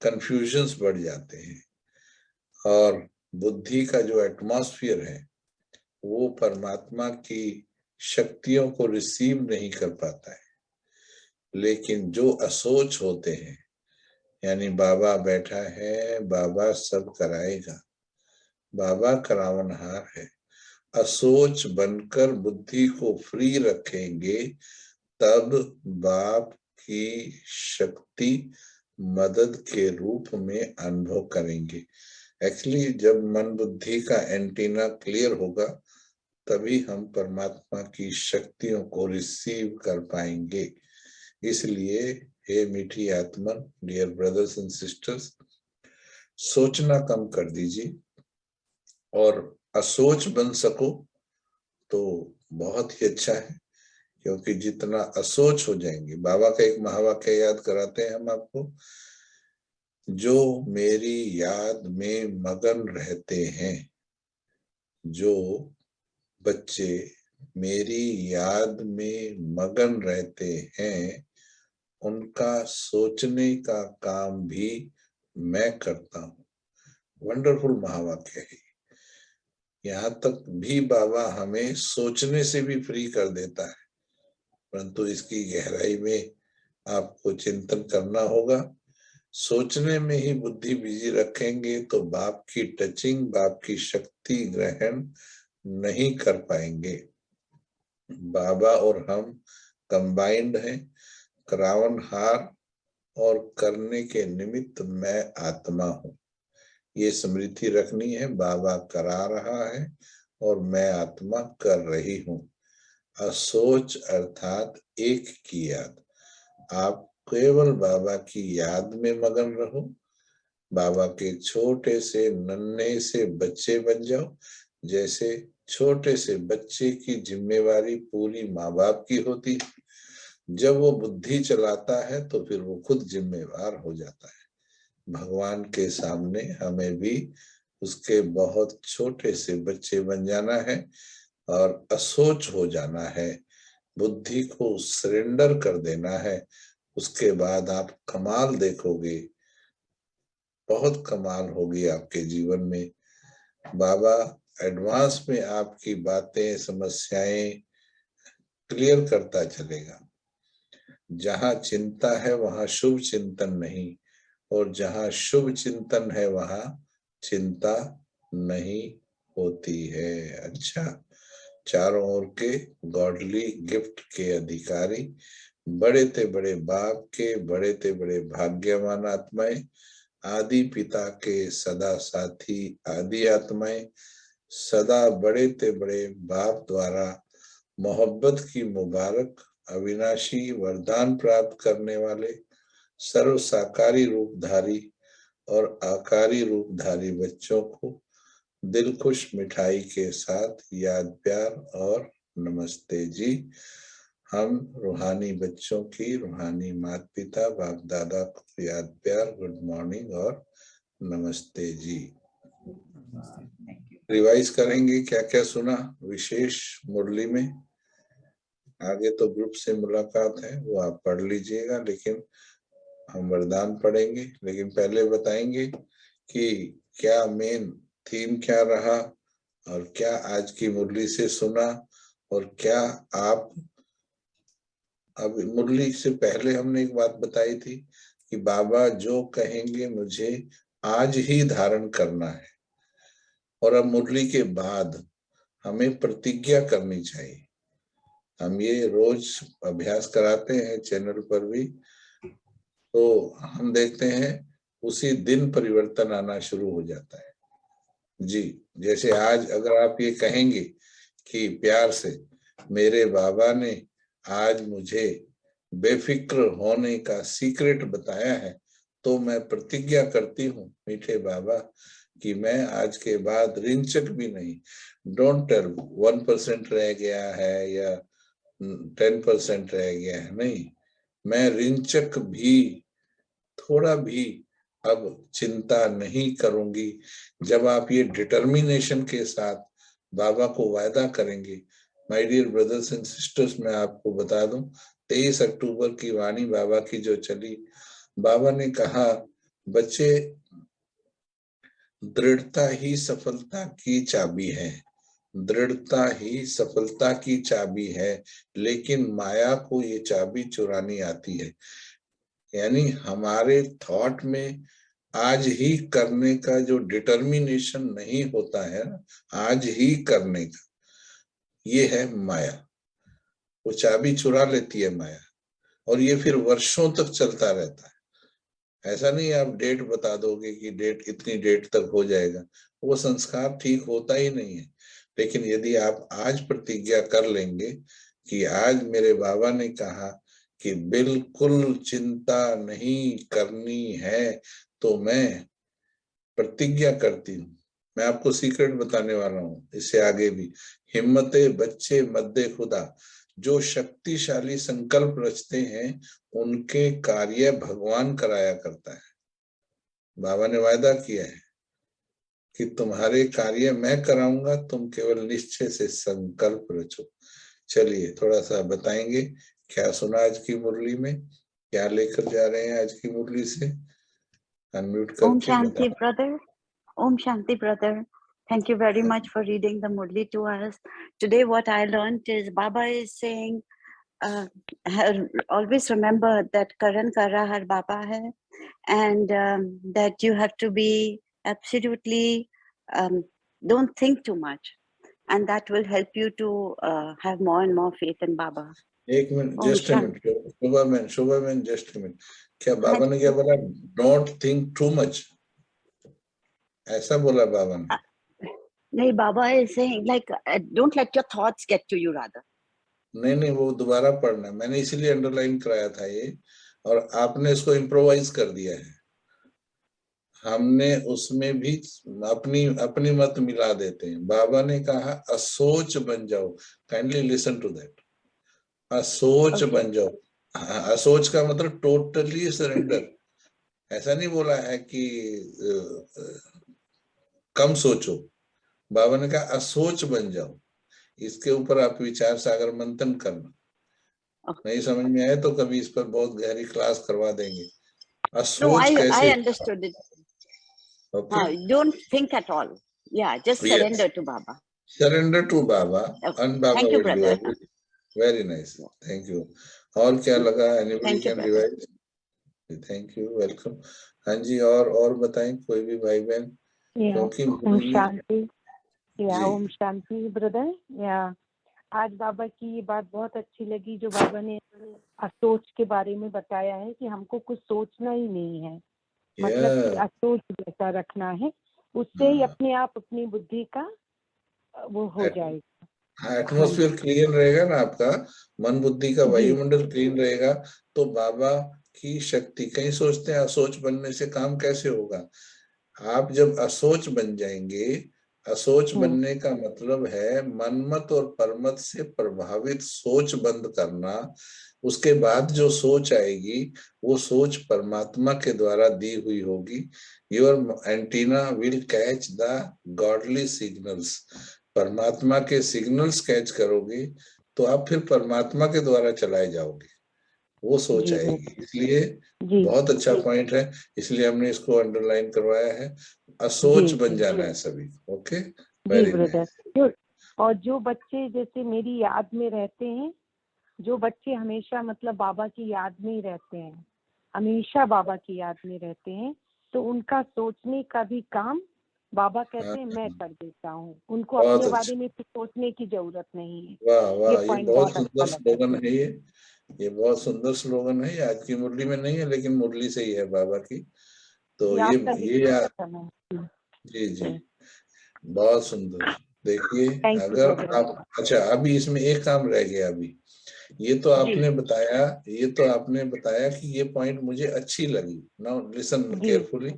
कंफ्यूजन्स बढ़ जाते हैं और बुद्धि का जो एटमॉस्फेयर है वो परमात्मा की शक्तियों को रिसीव नहीं कर पाता है। लेकिन जो असोच होते हैं, यानी बाबा बैठा है, बाबा सब कराएगा, बाबा करावनहार है, असोच बनकर बुद्धि को फ्री रखेंगे, तब बाप की शक्ति मदद के रूप में अनुभव करेंगे। एक्चुअली जब मन बुद्धि का एंटीना क्लियर होगा तभी हम परमात्मा की शक्तियों को रिसीव कर पाएंगे। इसलिए हे मीठी आत्मन, डियर ब्रदर्स एंड सिस्टर्स, सोचना कम कर दीजिए और असोच बन सको तो बहुत ही अच्छा है, क्योंकि जितना असोच हो जाएंगे, बाबा का एक महावाक्य याद कराते हैं हम आपको, जो मेरी याद में मगन रहते हैं, जो बच्चे मेरी याद में मगन रहते हैं, उनका सोचने का काम भी मैं करता हूँ। वंडरफुल महावाक्य है। यहाँ तक भी बाबा हमें सोचने से भी फ्री कर देता है, परंतु इसकी गहराई में आपको चिंतन करना होगा। सोचने में ही बुद्धि बिजी रखेंगे तो बाप की टचिंग, बाप की शक्ति ग्रहण नहीं कर पाएंगे। बाबा और हम कंबाइंड हैं, करावनहार और करने के निमित्त मैं आत्मा हूँ। ये स्मृति रखनी है, बाबा करा रहा है और मैं आत्मा कर रही हूँ। असोच अर्थात एक की याद। आप केवल बाबा की याद में मगन रहो, बाबा के छोटे से नन्हे से बच्चे बन जाओ। जैसे छोटे से बच्चे की जिम्मेवारी पूरी माँ बाप की होती है, जब वो बुद्धि चलाता है तो फिर वो खुद जिम्मेवार हो जाता है। भगवान के सामने हमें भी उसके बहुत छोटे से बच्चे बन जाना है और असोच हो जाना है, बुद्धि को सरेंडर कर देना है। उसके बाद आप कमाल देखोगे, बहुत कमाल होगी आपके जीवन में। बाबा एडवांस में आपकी बातें, समस्याएं क्लियर करता चलेगा। जहां चिंता है वहां शुभ चिंतन नहीं, और जहां शुभ चिंतन है वहां चिंता नहीं होती है। अच्छा, चारों ओर के गॉडली गिफ्ट के अधिकारी, बड़े ते बड़े बाप के बड़े ते बड़े भाग्यवान आत्माएं, आदि पिता के सदा साथी आदि आत्माएं, सदा बड़े ते बड़े बाप द्वारा मोहब्बत की मुबारक अविनाशी वरदान प्राप्त करने वाले सर्व साकारी रूपधारी और आकारी रूपधारी बच्चों को दिल खुश मिठाई के साथ याद प्यार और नमस्ते जी। हम रूहानी बच्चों की, रूहानी माता पिता बाप दादा को याद प्यार, गुड मॉर्निंग और नमस्ते जी। रिवाइज करेंगे क्या क्या सुना विशेष मुरली में। आगे तो ग्रुप से मुलाकात है, वो आप पढ़ लीजिएगा, लेकिन हम वरदान पढ़ेंगे। लेकिन पहले बताएंगे कि क्या मेन थीम क्या रहा और क्या आज की मुरली से सुना, और क्या आप अब मुरली से पहले हमने एक बात बताई थी कि बाबा जो कहेंगे मुझे आज ही धारण करना है, और अब मुरली के बाद हमें प्रतिज्ञा करनी चाहिए। हम ये रोज अभ्यास कराते हैं चैनल पर भी, तो हम देखते हैं उसी दिन परिवर्तन आना शुरू हो जाता है जी। जैसे आज अगर आप ये कहेंगे कि प्यार से मेरे बाबा ने आज मुझे बेफिक्र होने का सीक्रेट बताया है, तो मैं प्रतिज्ञा करती हूँ मीठे बाबा कि मैं आज के बाद रिंचक भी नहीं, डोंट टेल 1% रह गया है या 10% रह गया है, नहीं, मैं रिंचक भी थोड़ा भी अब चिंता नहीं करूंगी। जब आप ये डिटर्मिनेशन के साथ बाबा को वायदा करेंगे, my dear brothers and sisters, मैं आपको बता दूं 23 अक्टूबर की वाणी बाबा की जो चली, बाबा ने कहा बच्चे दृढ़ता ही सफलता की चाबी है, दृढ़ता ही सफलता की चाबी है, लेकिन माया को ये चाबी चुरानी आती है। यानी हमारे थॉट में आज ही करने का जो डिटर्मिनेशन नहीं होता है, आज ही करने का, ये है माया। वो चाबी चुरा लेती है माया, और ये फिर वर्षों तक चलता रहता है। ऐसा नहीं आप डेट बता दोगे कि डेट इतनी डेट तक हो जाएगा, वो संस्कार ठीक होता ही नहीं है। लेकिन यदि आप आज प्रतिज्ञा कर लेंगे कि आज मेरे बाबा ने कहा कि बिल्कुल चिंता नहीं करनी है, तो मैं प्रतिज्ञा करती हूँ। मैं आपको सीक्रेट बताने वाला हूँ इससे आगे भी। हिम्मते बच्चे मद्दे खुदा, जो शक्तिशाली संकल्प रचते हैं उनके कार्य भगवान कराया करता है। बाबा ने वायदा किया है कि तुम्हारे कार्य मैं कराऊंगा, तुम केवल निश्चय से संकल्प रचो। चलिए थोड़ा सा बताएंगे क्या सुना आज की मुरली में, क्या लेकर जा रहे हैं आज की मुरली से। अनम्यूट Om करके Shanti, बताओ। brother. Om Shanti, brother. Thank you very much for reading the Murli to us. Today, what I learned is Baba is saying, always remember that Karan Kara Har Baba hai, and that you have to be absolutely, don't think too much. And that will help you to have more and more faith in Baba. एक minute, Om just a Shanti. Minute, Shobha man just a minute. क्या बाबा ने क्या बोला? Don't think too much, ऐसा बोला बाबा ने? No, Baba is saying like, don't let your thoughts get to you rather. नहीं नहीं, वो दोबारा पढ़ना, मैंने इसीलिए अंडरलाइन कराया था ये, और आपने इसको इम्प्रोवाइज कर दिया है। हमने उसमें भी अपनी अपनी मत मिला देते हैं। बाबा ने कहा असोच बन जाओ, काइंडली लिसन टू दैट, असोच बन जाओ। असोच का मतलब टोटली सरेंडर। ऐसा नहीं बोला है कि कम सोचो, बाबा ने कहा असोच बन जाओ। इसके ऊपर आप विचार सागर मंथन करना। नहीं समझ में आए तो कभी इस पर बहुत गहरी क्लास करवा देंगे। No, I कैसे? understood it. Okay. Don't think at all. Yeah, just surrender to Baba. Surrender to Baba, Okay. and Baba Thank you, will do brother. everything. Very nice. Thank you. और क्या लगा? Anybody Thank you, can brother. revise? Thank you. Welcome. हाँ जी, और बताएं कोई भी भाई बहन, क्योंकि ओम शांति। या जी। ओम शांति ब्रदर। या आज बाबा की ये बात बहुत अच्छी लगी जो बाबा ने असोच के बारे में बताया है कि हमको कुछ सोचना ही नहीं है, मतलब कि असोच जैसा रखना है, उससे ही अपने आप अपनी बुद्धि का वो हो जाएगा। एटमॉस्फेयर क्लीन रहेगा ना आपका, मन बुद्धि का वायुमंडल क्लीन रहेगा, तो बाबा की शक्ति। कहीं सोचते हैं असोच बनने से काम कैसे होगा? आप जब असोच बन जाएंगे, असोच बनने का मतलब है मनमत और परमत से प्रभावित सोच बंद करना। उसके बाद जो सोच आएगी वो सोच परमात्मा के द्वारा दी हुई होगी। Your antenna will catch the godly signals. परमात्मा के सिग्नल्स कैच करोगे तो आप फिर परमात्मा के द्वारा चलाए जाओगे, वो सोच आएगी। इसलिए बहुत अच्छा पॉइंट है, इसलिए हमने इसको अंडरलाइन करवाया है। असोच बन जाना है सभी। ओके, जी ब्रदर। और जो बच्चे जैसे मेरी याद में रहते हैं, जो बच्चे हमेशा मतलब बाबा की याद में ही रहते हैं, हमेशा बाबा की याद में रहते हैं, तो उनका सोचने का भी काम बाबा कहते हैं मैं कर देता हूँ, उनको अपने बारे में सोचने की जरूरत नहीं है। वाह वाह, ये पॉइंट बहुत सुंदर स्लोगन है। ये बहुत सुंदर स्लोगन है। आज की मुरली में नहीं है लेकिन मुरली से ही है बाबा की। तो ये जी जी बहुत सुंदर। देखिए अगर आप, अच्छा अभी इसमें एक काम रह गया। अभी ये तो आपने बताया कि ये पॉइंट मुझे अच्छी लगी। Now listen carefully.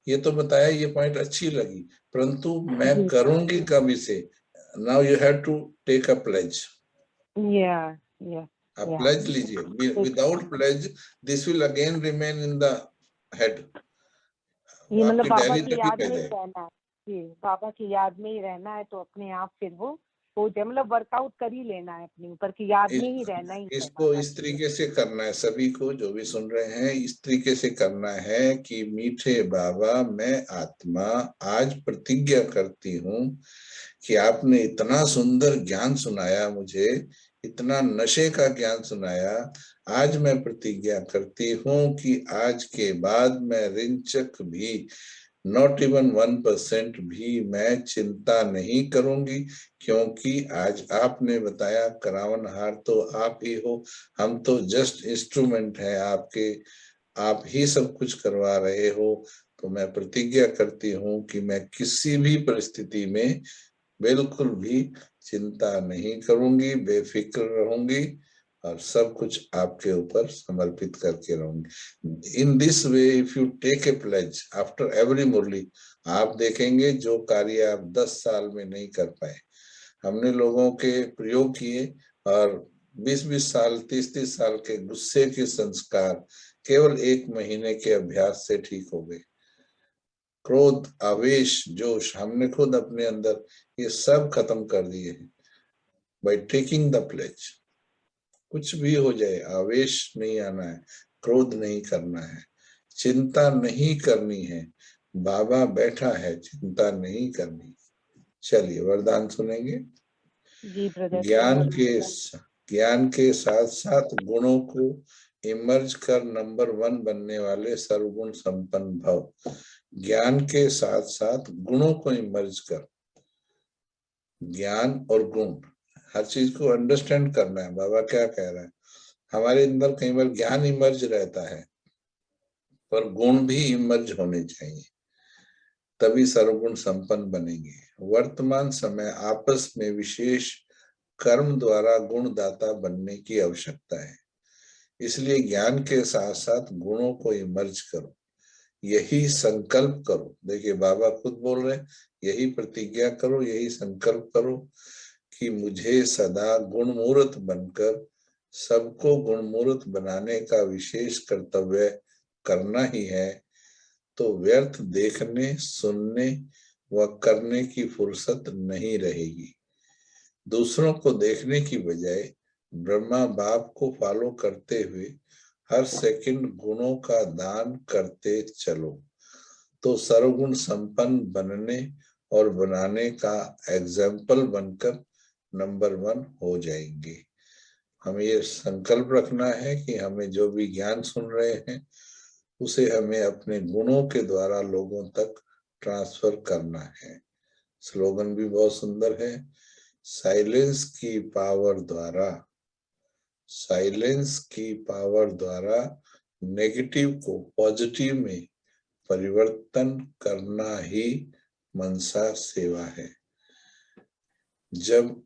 ये तो बताया ये पॉइंट अच्छी लगी, परंतु मैं करूंगी कब इसे? Now you have to take a pledge. आप प्लेज लीजिए। Without pledge this will again remain in the head. ये मतलब बाबा की याद में ही रहना है। जी, बाबा की याद में ही रहना है, तो अपने आप फिर वो मतलब वर्कआउट कर ही लेना है, अपने ऊपर की याद में ही रहना ही। इसको इस तरीके से करना है, सभी को जो भी सुन रहे हैं इस तरीके से करना है कि मीठे बाबा मैं आत्मा आज प्रतिज्ञा करती हूँ कि आपने इतना सुंदर ज्ञान सुनाया मुझे, इतना नशे का ज्ञान सुनाया। आज मैं प्रतिज्ञा करती हूँ कि आज के बाद मैं रिंचक भी, नॉट इवन 1% भी मैं चिंता नहीं करूंगी, क्योंकि आज आपने बताया करावनहार तो आप ही हो, हम तो जस्ट इंस्ट्रूमेंट हैं आपके, आप ही सब कुछ करवा रहे हो। तो मैं प्रतिज्ञा करती हूँ कि मैं किसी भी परिस्थिति में बिल्कुल भी चिंता नहीं करूंगी, बेफिक्र रहूंगी और सब कुछ आपके ऊपर समर्पित करके रहूंगी। In this way if you take a pledge after every Murli, आप देखेंगे जो कार्य आप 10 साल में नहीं कर पाए, हमने लोगों के प्रयोग किए और 20-20 साल 30-30 साल के गुस्से के संस्कार केवल 1 महीने के अभ्यास से ठीक हो गए। क्रोध, आवेश, जोश हमने खुद अपने अंदर ये सब खत्म कर दिए हैं बाय टेकिंग द प्लेज। कुछ भी हो जाए आवेश नहीं आना है, क्रोध नहीं करना है, चिंता नहीं करनी है। बाबा बैठा है, चिंता नहीं करनी। चलिए वरदान सुनेंगे। जी ब्रदर। ज्ञान के साथ साथ गुणों को इमर्ज कर नंबर 1 बनने वाले सर्वगुण संपन्न भव। ज्ञान के साथ साथ गुणों को इमर्ज कर, ज्ञान और गुण हर चीज को अंडरस्टैंड करना है। बाबा क्या कह रहा है, हमारे अंदर कई बार ज्ञान इमर्ज रहता है पर गुण भी इमर्ज होने चाहिए, तभी सर्वगुण संपन्न बनेंगे। वर्तमान समय आपस में विशेष कर्म द्वारा गुणदाता बनने की आवश्यकता है, इसलिए ज्ञान के साथ साथ गुणों को इमर्ज करो, यही संकल्प करो। देखिए बाबा खुद बोल रहे हैं, यही प्रतिज्ञा करो, यही संकल्प करो कि मुझे सदा गुणमूर्त बनकर सबको गुणमूर्त बनाने का विशेष कर्तव्य करना ही है। तो व्यर्थ देखने, सुनने व करने की फुर्सत नहीं रहेगी। दूसरों को देखने की बजाय ब्रह्मा बाप को फॉलो करते हुए हर सेकंड गुणों का दान करते चलो, तो सर्वगुण संपन्न बनने और बनाने का एग्जाम्पल बनकर नंबर 1 हो जाएंगे। हमें ये संकल्प रखना है कि हमें जो भी ज्ञान सुन रहे हैं उसे हमें अपने गुणों के द्वारा लोगों तक ट्रांसफर करना है। स्लोगन भी बहुत सुंदर है, साइलेंस की पावर द्वारा नेगेटिव को पॉजिटिव में परिवर्तन करना ही मनसा सेवा है। जब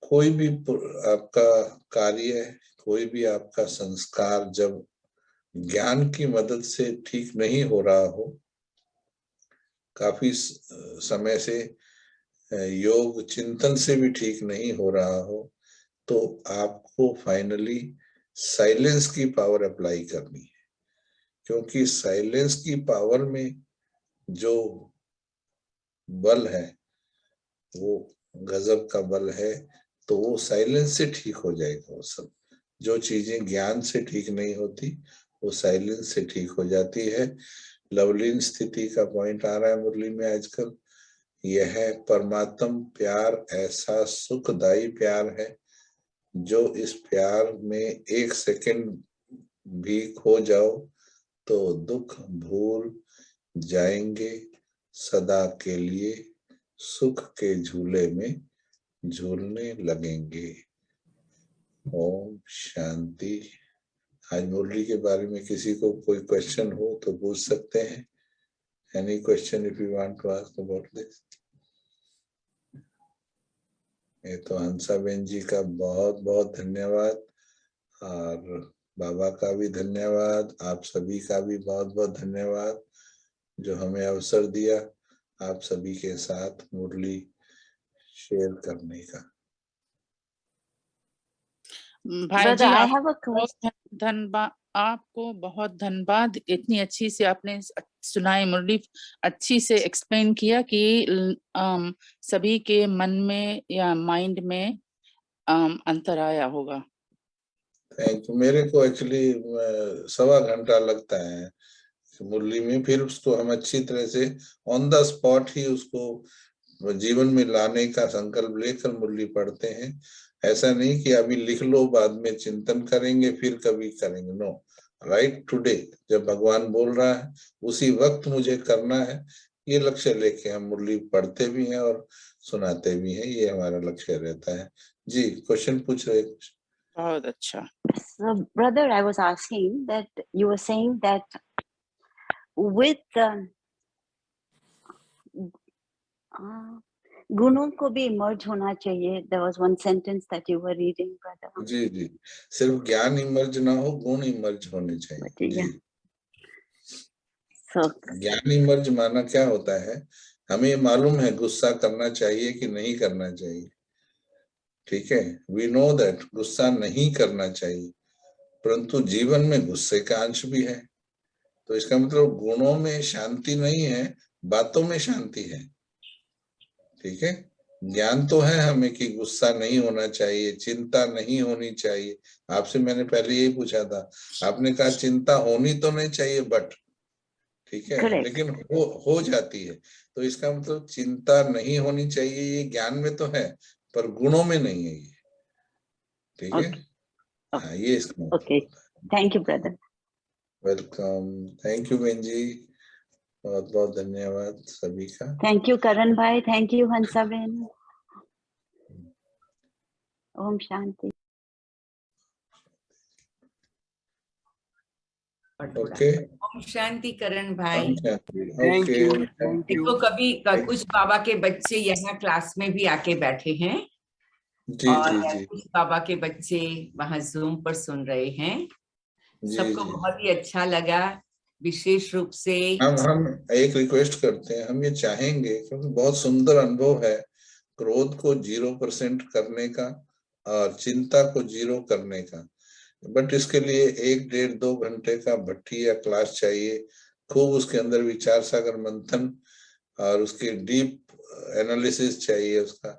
कोई भी आपका कार्य, कोई भी आपका संस्कार जब ज्ञान की मदद से ठीक नहीं हो रहा हो, काफी समय से योग चिंतन से भी ठीक नहीं हो रहा हो, तो आपको फाइनली साइलेंस की पावर अप्लाई करनी है, क्योंकि साइलेंस की पावर में जो बल है वो गजब का बल है। तो वो साइलेंस से ठीक हो जाएगा। वो सब जो चीजें ज्ञान से ठीक नहीं होती वो साइलेंस से ठीक हो जाती है। लवलीन स्थिति का पॉइंट आ रहा है मुरली में आजकल। यह है परमात्म प्यार ऐसा सुखदाई प्यार है, जो इस प्यार में एक सेकंड भी खो जाओ तो दुख भूल जाएंगे, सदा के लिए सुख के झूले में झूलने लगेंगे। ओम शांति। आज मुरली के बारे में किसी को कोई क्वेश्चन हो तो पूछ सकते हैं। Any question if you want to ask about this. ये तो हंसाबेन जी का बहुत बहुत धन्यवाद, और बाबा का भी धन्यवाद, आप सभी का भी बहुत बहुत धन्यवाद जो हमें अवसर दिया आप सभी के साथ मुरली शेयर करने का। भाई Brother, जी I आप have a बहुत question. धन्यवाद, आपको बहुत धन्यवाद। इतनी अच्छी से आपने सुनाई मुरली, अच्छी से एक्सप्लेन किया कि सभी के मन में या माइंड में अंतर आया होगा। Thank you. मेरे को एक्चुअली 1.25 घंटा लगता है मुरली में, फिर उसको हम अच्छी तरह से ऑन द स्पॉट ही उसको जीवन में लाने का संकल्प लेकर मुरली पढ़ते हैं। ऐसा नहीं कि अभी लिख लो बाद में चिंतन करेंगे फिर कभी करेंगे, नो, राइट टुडे जब भगवान बोल रहा है उसी वक्त मुझे करना है, ये लक्ष्य लेके हम मुरली पढ़ते भी हैं और सुनाते भी हैं। ये हमारा लक्ष्य रहता है। जी क्वेश्चन पूछ रहे कुछ? बहुत अच्छा। So, brother, I was asking that you were saying that with गुणों को भी इमर्ज होना चाहिए. There was one sentence that you were reading, brother. जी जी, सिर्फ ज्ञान इमर्ज ना हो, गुण इमर्ज होने चाहिए। जी, So, ज्ञान इमर्ज माना क्या होता है, हमें मालूम है गुस्सा करना चाहिए कि नहीं करना चाहिए, ठीक है, वी नो दैट गुस्सा नहीं करना चाहिए, परंतु जीवन में गुस्से का अंश भी है। तो इसका मतलब गुणों में शांति नहीं है, बातों में शांति है, ठीक है। ज्ञान तो है हमें कि गुस्सा नहीं होना चाहिए, चिंता नहीं होनी चाहिए। आपसे मैंने पहले यही पूछा था, आपने कहा चिंता होनी तो नहीं चाहिए बट, ठीक है, correct. लेकिन हो जाती है। तो इसका मतलब चिंता नहीं होनी चाहिए, ये ज्ञान में तो है पर गुणों में नहीं है ये, ठीक है। हाँ, ये इसका मतलब Okay. Thank you, brother. Welcome. Thank you बहन जी, बहुत बहुत धन्यवाद सभी का। Thank you, Karan bhai. Thank you, Hansa ben. Om Shanti. Okay, Om Shanti Karan भाई। Thank you. देखो कभी कुछ बाबा के बच्चे यहाँ क्लास में भी आके बैठे हैं, जी और जी जी कुछ बाबा के बच्चे वहाँ जूम पर सुन रहे हैं। जी सबको जी। बहुत ही अच्छा लगा। विशेष रूप से हम एक रिक्वेस्ट करते हैं, हम ये चाहेंगे क्योंकि बहुत सुंदर अनुभव है क्रोध को 0% करने का और चिंता को 0 करने का, बट इसके लिए 1-1.5-2 घंटे का भट्टी या क्लास चाहिए। खूब उसके अंदर विचार सागर मंथन और उसके डीप एनालिसिस चाहिए उसका।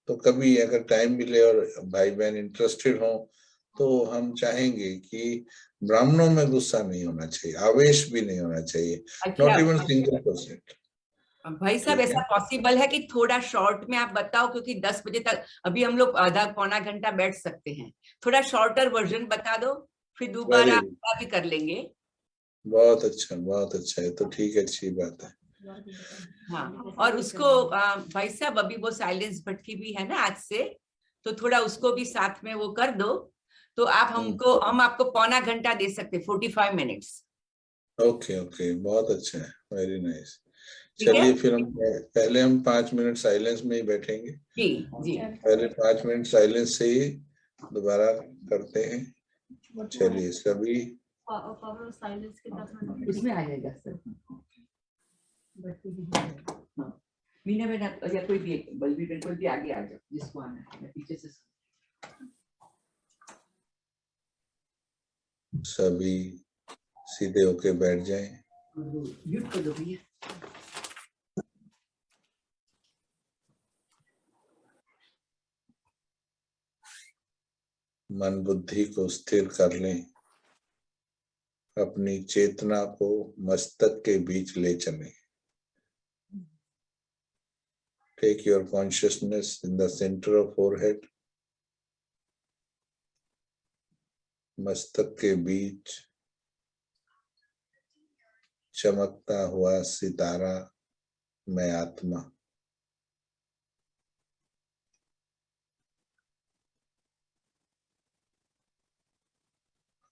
तो कभी अगर टाइम मिले और भाई बहन इंटरेस्टेड हो तो हम चाहेंगे कि ब्राह्मणों में गुस्सा नहीं होना चाहिए, आवेश भी नहीं होना चाहिए, नॉट इवन %. भाई साहब ऐसा पॉसिबल है कि थोड़ा शॉर्ट में आप बताओ, क्योंकि 10 बजे तक अभी हम लोग आधा पौना घंटा बैठ सकते हैं। थोड़ा शॉर्टर वर्जन बता दो, फिर दोबारा भी कर लेंगे। बहुत अच्छा है, तो ठीक है, अच्छी बात है। हाँ, और उसको भाई साहब अभी वो साइलेंस भट्टी भी है ना आज से, तो थोड़ा उसको भी साथ में वो कर दो, तो आप हम आपको पौना घंटा दे सकते, 45 मिनट्स। ओके, बहुत अच्छा है, वेरी नाइस। चलिए फिर हम पहले 5 मिनट साइलेंस में ही बैठेंगे। जी जी, पहले 5 मिनट साइलेंस से ही दोबारा करते हैं। चलिए सभी उसमें आ जाएगा सर। मीना मैडम या कोई भी बलबीर बिल्कुल भी आगे आ जाओ जिसको आना है, मैं पीछे से सभी सीधे होके बैठ जाएं। म्यूट कर दो भैया। मन बुद्धि को स्थिर कर लें, अपनी चेतना को मस्तक के बीच ले चलें। Take your consciousness in the center of forehead, मस्तक के बीच चमकता हुआ सितारा मैं आत्मा।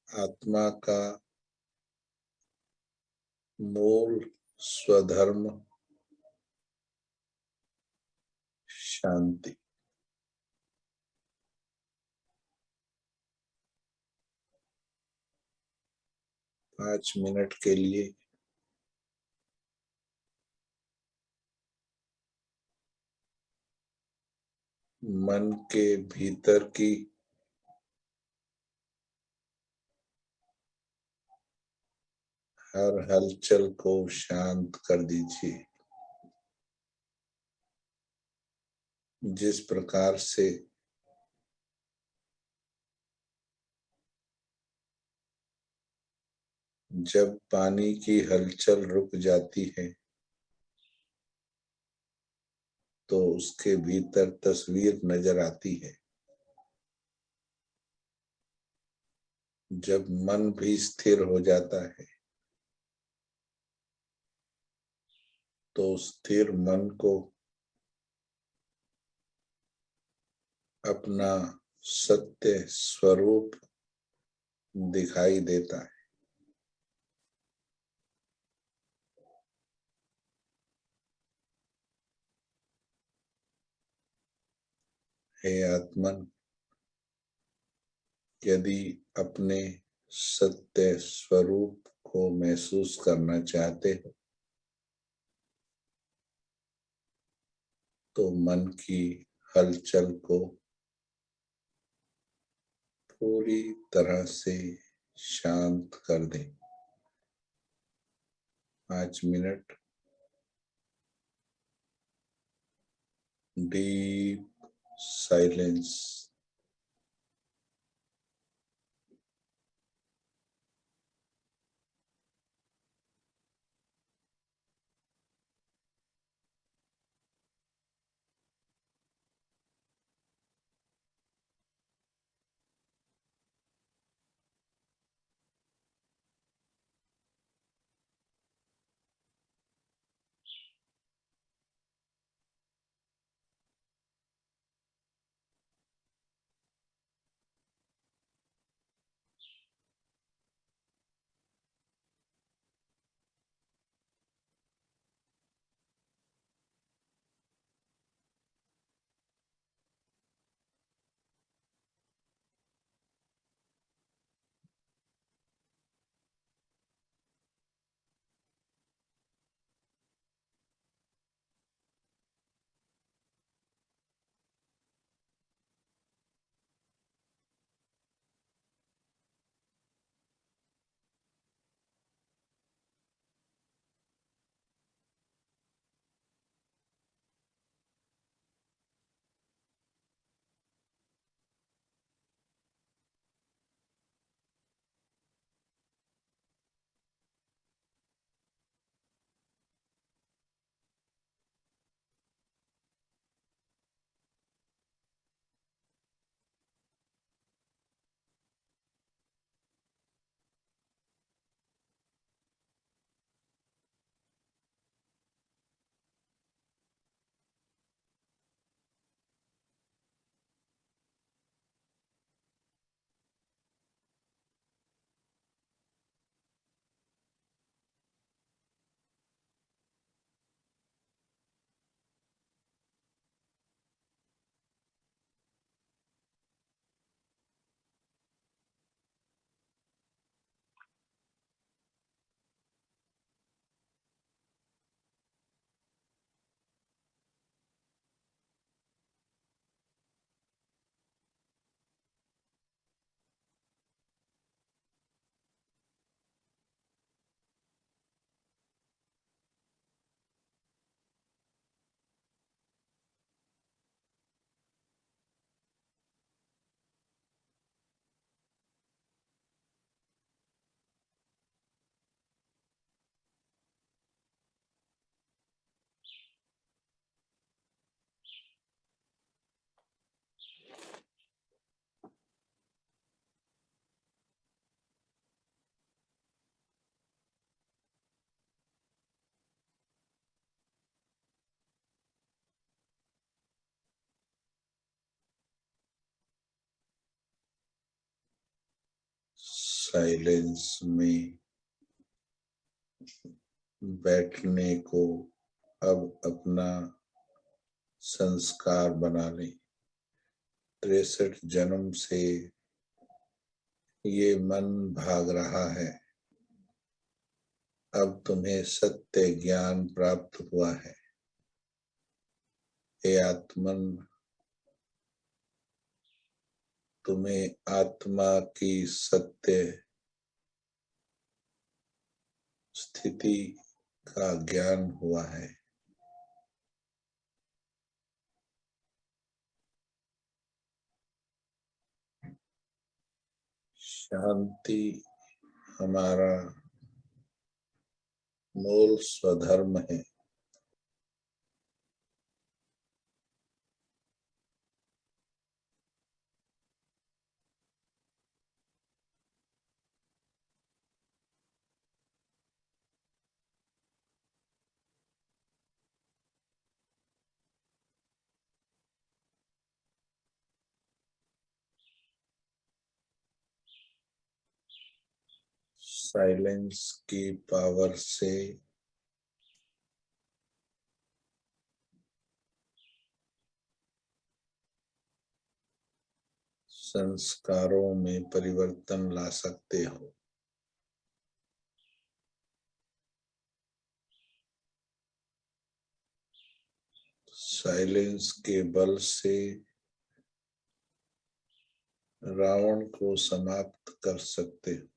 आत्मा का मूल स्वधर्म शांति। पांच मिनट के लिए मन के भीतर की हर हलचल को शांत कर दीजिए। जिस प्रकार से जब पानी की हलचल रुक जाती है तो उसके भीतर तस्वीर नजर आती है। जब मन भी स्थिर हो जाता है तो स्थिर मन को अपना सत्य स्वरूप दिखाई देता है। हे आत्मन, यदि अपने सत्य स्वरूप को महसूस करना चाहते हो तो मन की हलचल को पूरी तरह से शांत कर दें। 5 मिनट डीप साइलेंस। साइलेंस में बैठने को अब अपना संस्कार बना लें। 63 जन्म से ये मन भाग रहा है, अब तुम्हें सत्य ज्ञान प्राप्त हुआ है। हे आत्मन, तुम्हें आत्मा की सत्य स्थिति का ज्ञान हुआ है। शांति हमारा मूल स्वधर्म है। साइलेंस की पावर से संस्कारों में परिवर्तन ला सकते हो। साइलेंस के बल से रावण को समाप्त कर सकते हो।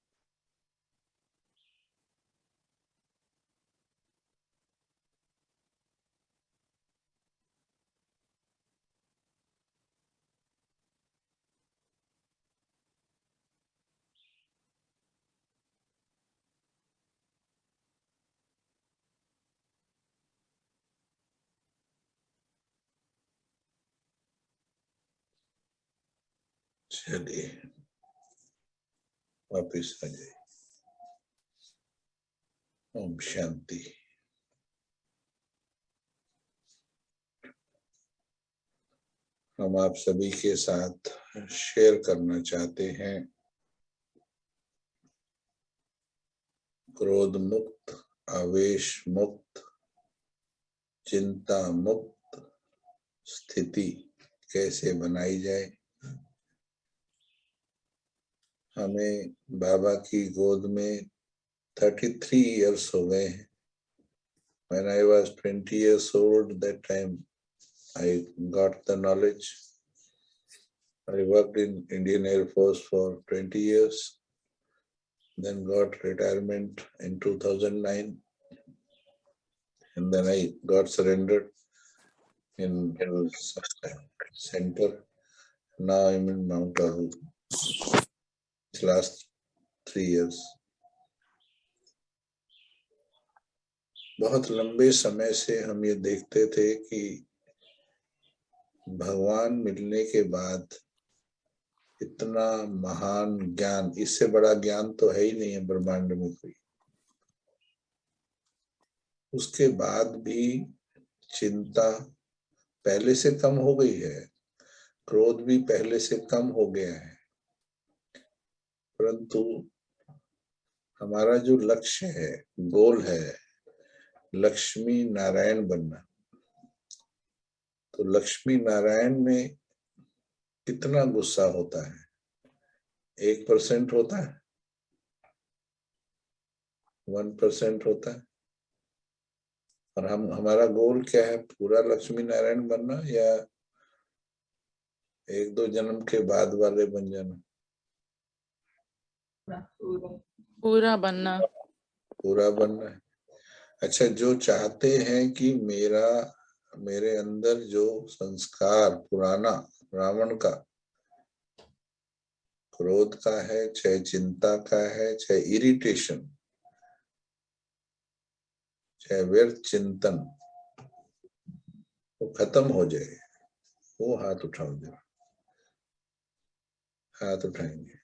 चलिए वापिस आ जाइए। ओम शांति। हम आप सभी के साथ शेयर करना चाहते हैं क्रोध मुक्त, आवेश मुक्त, चिंता मुक्त स्थिति कैसे बनाई जाए। हमें बाबा की गोद में 33 years हो गए हैं। When I was 20 years old, that time I got the knowledge. I worked in Indian Air Force for 20 years, then got retirement in 2009, and then I got surrendered in center. Now I'm in Mount Abu. This last 3 years. बहुत लंबे समय से हम ये देखते थे कि भगवान मिलने के बाद इतना महान ज्ञान, इससे बड़ा ज्ञान तो है ही नहीं है ब्रह्मांड में कोई। उसके बाद भी चिंता पहले से कम हो गई है, क्रोध भी पहले से कम हो गया है, परंतु हमारा जो लक्ष्य है, गोल है, लक्ष्मी नारायण बनना। तो लक्ष्मी नारायण में कितना गुस्सा होता है? 1% होता है, 1% होता है। और हमारा गोल क्या है? पूरा लक्ष्मी नारायण बनना या 1-2 जन्म के बाद वाले बन जाना? पूरा बनना। पूरा बनना है। अच्छा, जो चाहते हैं कि मेरे अंदर जो संस्कार पुराना रावण का, क्रोध का है, चाहे चिंता का है, चाहे इरिटेशन, चाहे व्यर्थ चिंतन, वो खत्म हो जाए, वो हाथ उठाओ जरा। हाथ उठाएंगे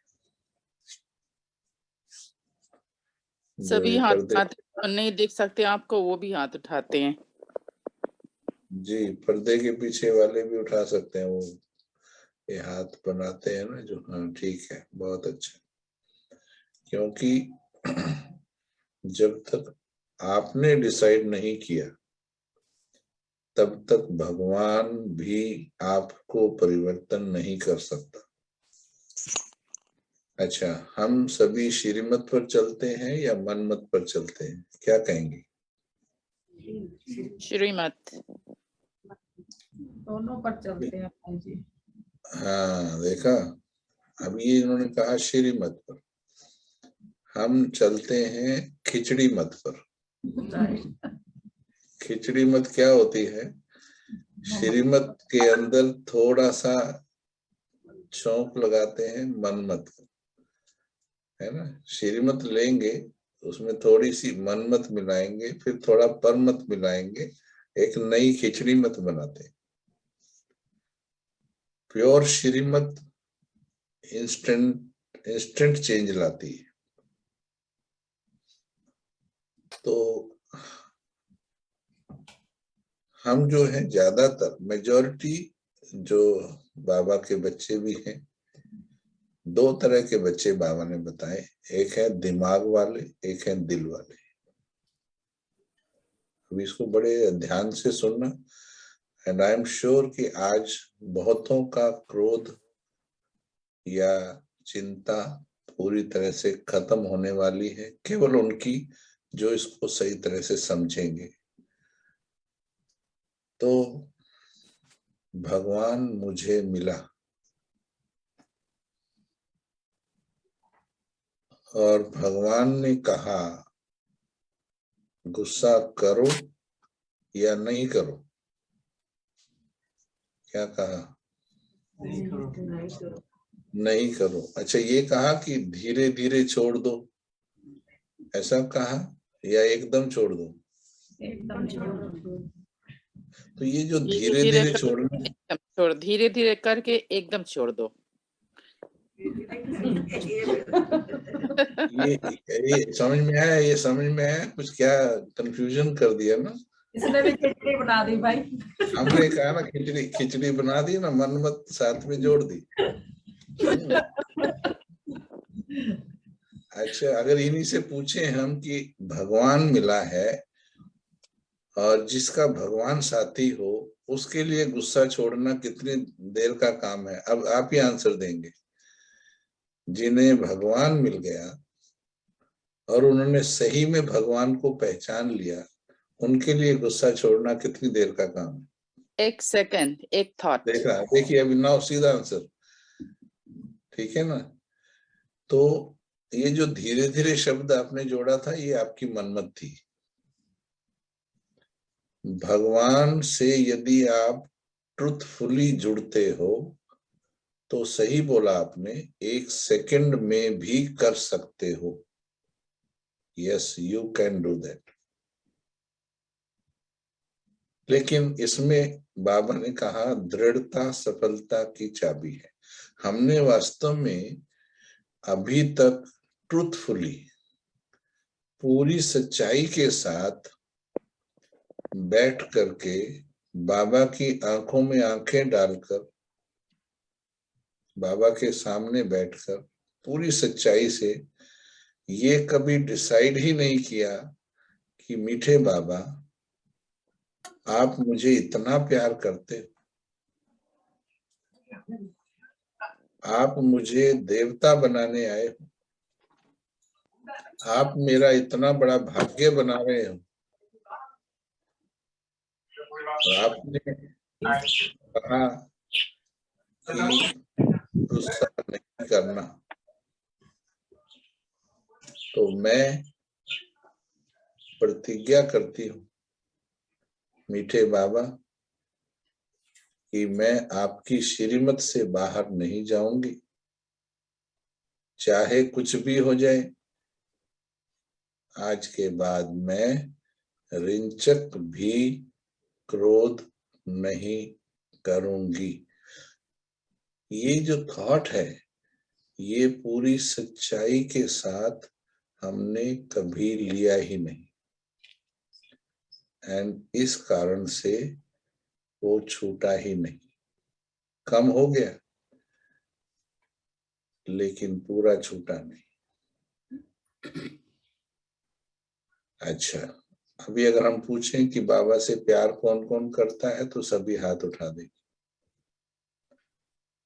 सभी हाथ उठाते, नहीं देख सकते आपको, वो भी हाथ उठाते हैं। जी, पर्दे के पीछे वाले भी उठा सकते हैं, वो ये हाथ बनाते हैं ना जो। हाँ ठीक है, बहुत अच्छा। क्योंकि जब तक आपने डिसाइड नहीं किया तब तक भगवान भी आपको परिवर्तन नहीं कर सकता। अच्छा, हम सभी श्रीमत पर चलते हैं या मनमत पर चलते हैं, क्या कहेंगे? श्रीमत। दोनों पर चलते हैं भाई जी। हाँ, देखा, अब ये इन्होंने कहा श्रीमत पर, हम चलते हैं खिचड़ी मत पर। खिचड़ी मत क्या होती है? श्रीमत के अंदर थोड़ा सा चौंक लगाते हैं मनमत, है ना। श्रीमत लेंगे, उसमें थोड़ी सी मनमत मिलाएंगे, फिर थोड़ा परमत मिलाएंगे, एक नई खिचड़ी मत बनाते हैं। प्योर श्रीमत इंस्टेंट चेंज लाती है। तो हम जो है, ज्यादातर मेजॉरिटी जो बाबा के बच्चे भी हैं, दो तरह के बच्चे बाबा ने बताए, एक है दिमाग वाले, एक है दिल वाले। अब इसको बड़े ध्यान से सुनना। एंड आई एम श्योर कि आज बहुतों का क्रोध या चिंता पूरी तरह से खत्म होने वाली है, केवल उनकी जो इसको सही तरह से समझेंगे। तो भगवान मुझे मिला और भगवान ने कहा गुस्सा करो या नहीं करो। क्या कहा? नहीं करो। अच्छा, ये कहा कि धीरे धीरे छोड़ दो, ऐसा कहा या एकदम छोड़ दो? एकदम छोड़ दो। तो ये जो धीरे धीरे छोड़ना, एकदम छोड़, धीरे धीरे करके एकदम छोड़ दो। ये समझ में आया? ये समझ में आया? कुछ क्या कंफ्यूजन कर दिया ना? इसने भी खिचड़ी बना दी भाई। हमने कहा ना खिचड़ी बना दी ना, मनमत साथ में जोड़ दी। अच्छा, अगर इन्हीं से पूछे हम कि भगवान मिला है और जिसका भगवान साथी हो, उसके लिए गुस्सा छोड़ना कितनी देर का काम है? अब आप ही आंसर देंगे। जिन्हें भगवान मिल गया और उन्होंने सही में भगवान को पहचान लिया, उनके लिए गुस्सा छोड़ना कितनी देर का काम है? एक सेकंड, एक थॉट। देखा, देखिए अभी नाउ सीधा आंसर, ठीक है ना। तो ये जो धीरे धीरे शब्द आपने जोड़ा था, ये आपकी मनमत थी। भगवान से यदि आप ट्रुथफुली जुड़ते हो तो सही बोला आपने, 1 सेकंड में भी कर सकते हो। Yes, you can do that. लेकिन इसमें बाबा ने कहा दृढ़ता सफलता की चाबी है। हमने वास्तव में अभी तक ट्रुथफुली, पूरी सच्चाई के साथ बैठ करके बाबा की आंखों में आंखें डालकर, बाबा के सामने बैठकर पूरी सच्चाई से ये कभी डिसाइड ही नहीं किया कि मीठे बाबा, आप मुझे इतना प्यार करते हो, आप मुझे देवता बनाने आए हो, आप मेरा इतना बड़ा भाग्य बना रहे हो। आपने कहा कि गुस्सा नहीं करना, तो मैं प्रतिज्ञा करती हूँ मीठे बाबा कि मैं आपकी श्रीमत से बाहर नहीं जाऊंगी, चाहे कुछ भी हो जाए। आज के बाद मैं रिंचक भी क्रोध नहीं करूंगी। ये जो थॉट है, ये पूरी सच्चाई के साथ हमने कभी लिया ही नहीं, एंड इस कारण से वो छूटा ही नहीं। कम हो गया लेकिन पूरा छूटा नहीं। अच्छा, अभी अगर हम पूछें कि बाबा से प्यार कौन कौन करता है तो सभी हाथ उठा देंगे,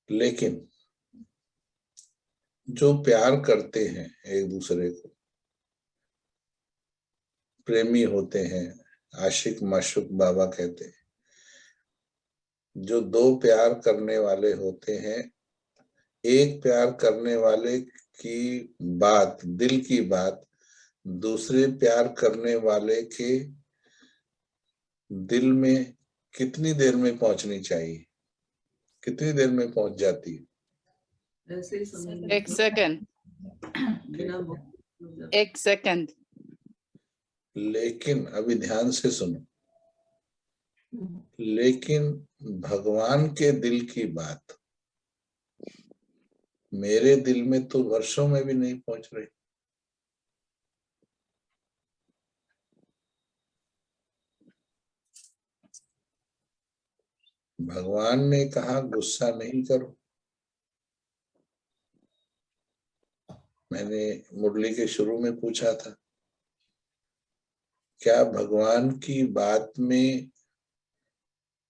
लेकिन जो प्यार करते हैं एक दूसरे को, प्रेमी होते हैं, आशिक माशुक बाबा कहते हैं, जो दो प्यार करने वाले होते हैं, एक प्यार करने वाले की बात, दिल की बात दूसरे प्यार करने वाले के दिल में कितनी देर में पहुंचनी चाहिए, कितनी देर में पहुंच जाती है? 1 सेकंड, 1 सेकंड। लेकिन अभी ध्यान से सुनो, लेकिन भगवान के दिल की बात मेरे दिल में तो वर्षों में भी नहीं पहुंच रही। भगवान ने कहा गुस्सा नहीं करो। मैंने मुरली के शुरू में पूछा था, क्या भगवान की बात में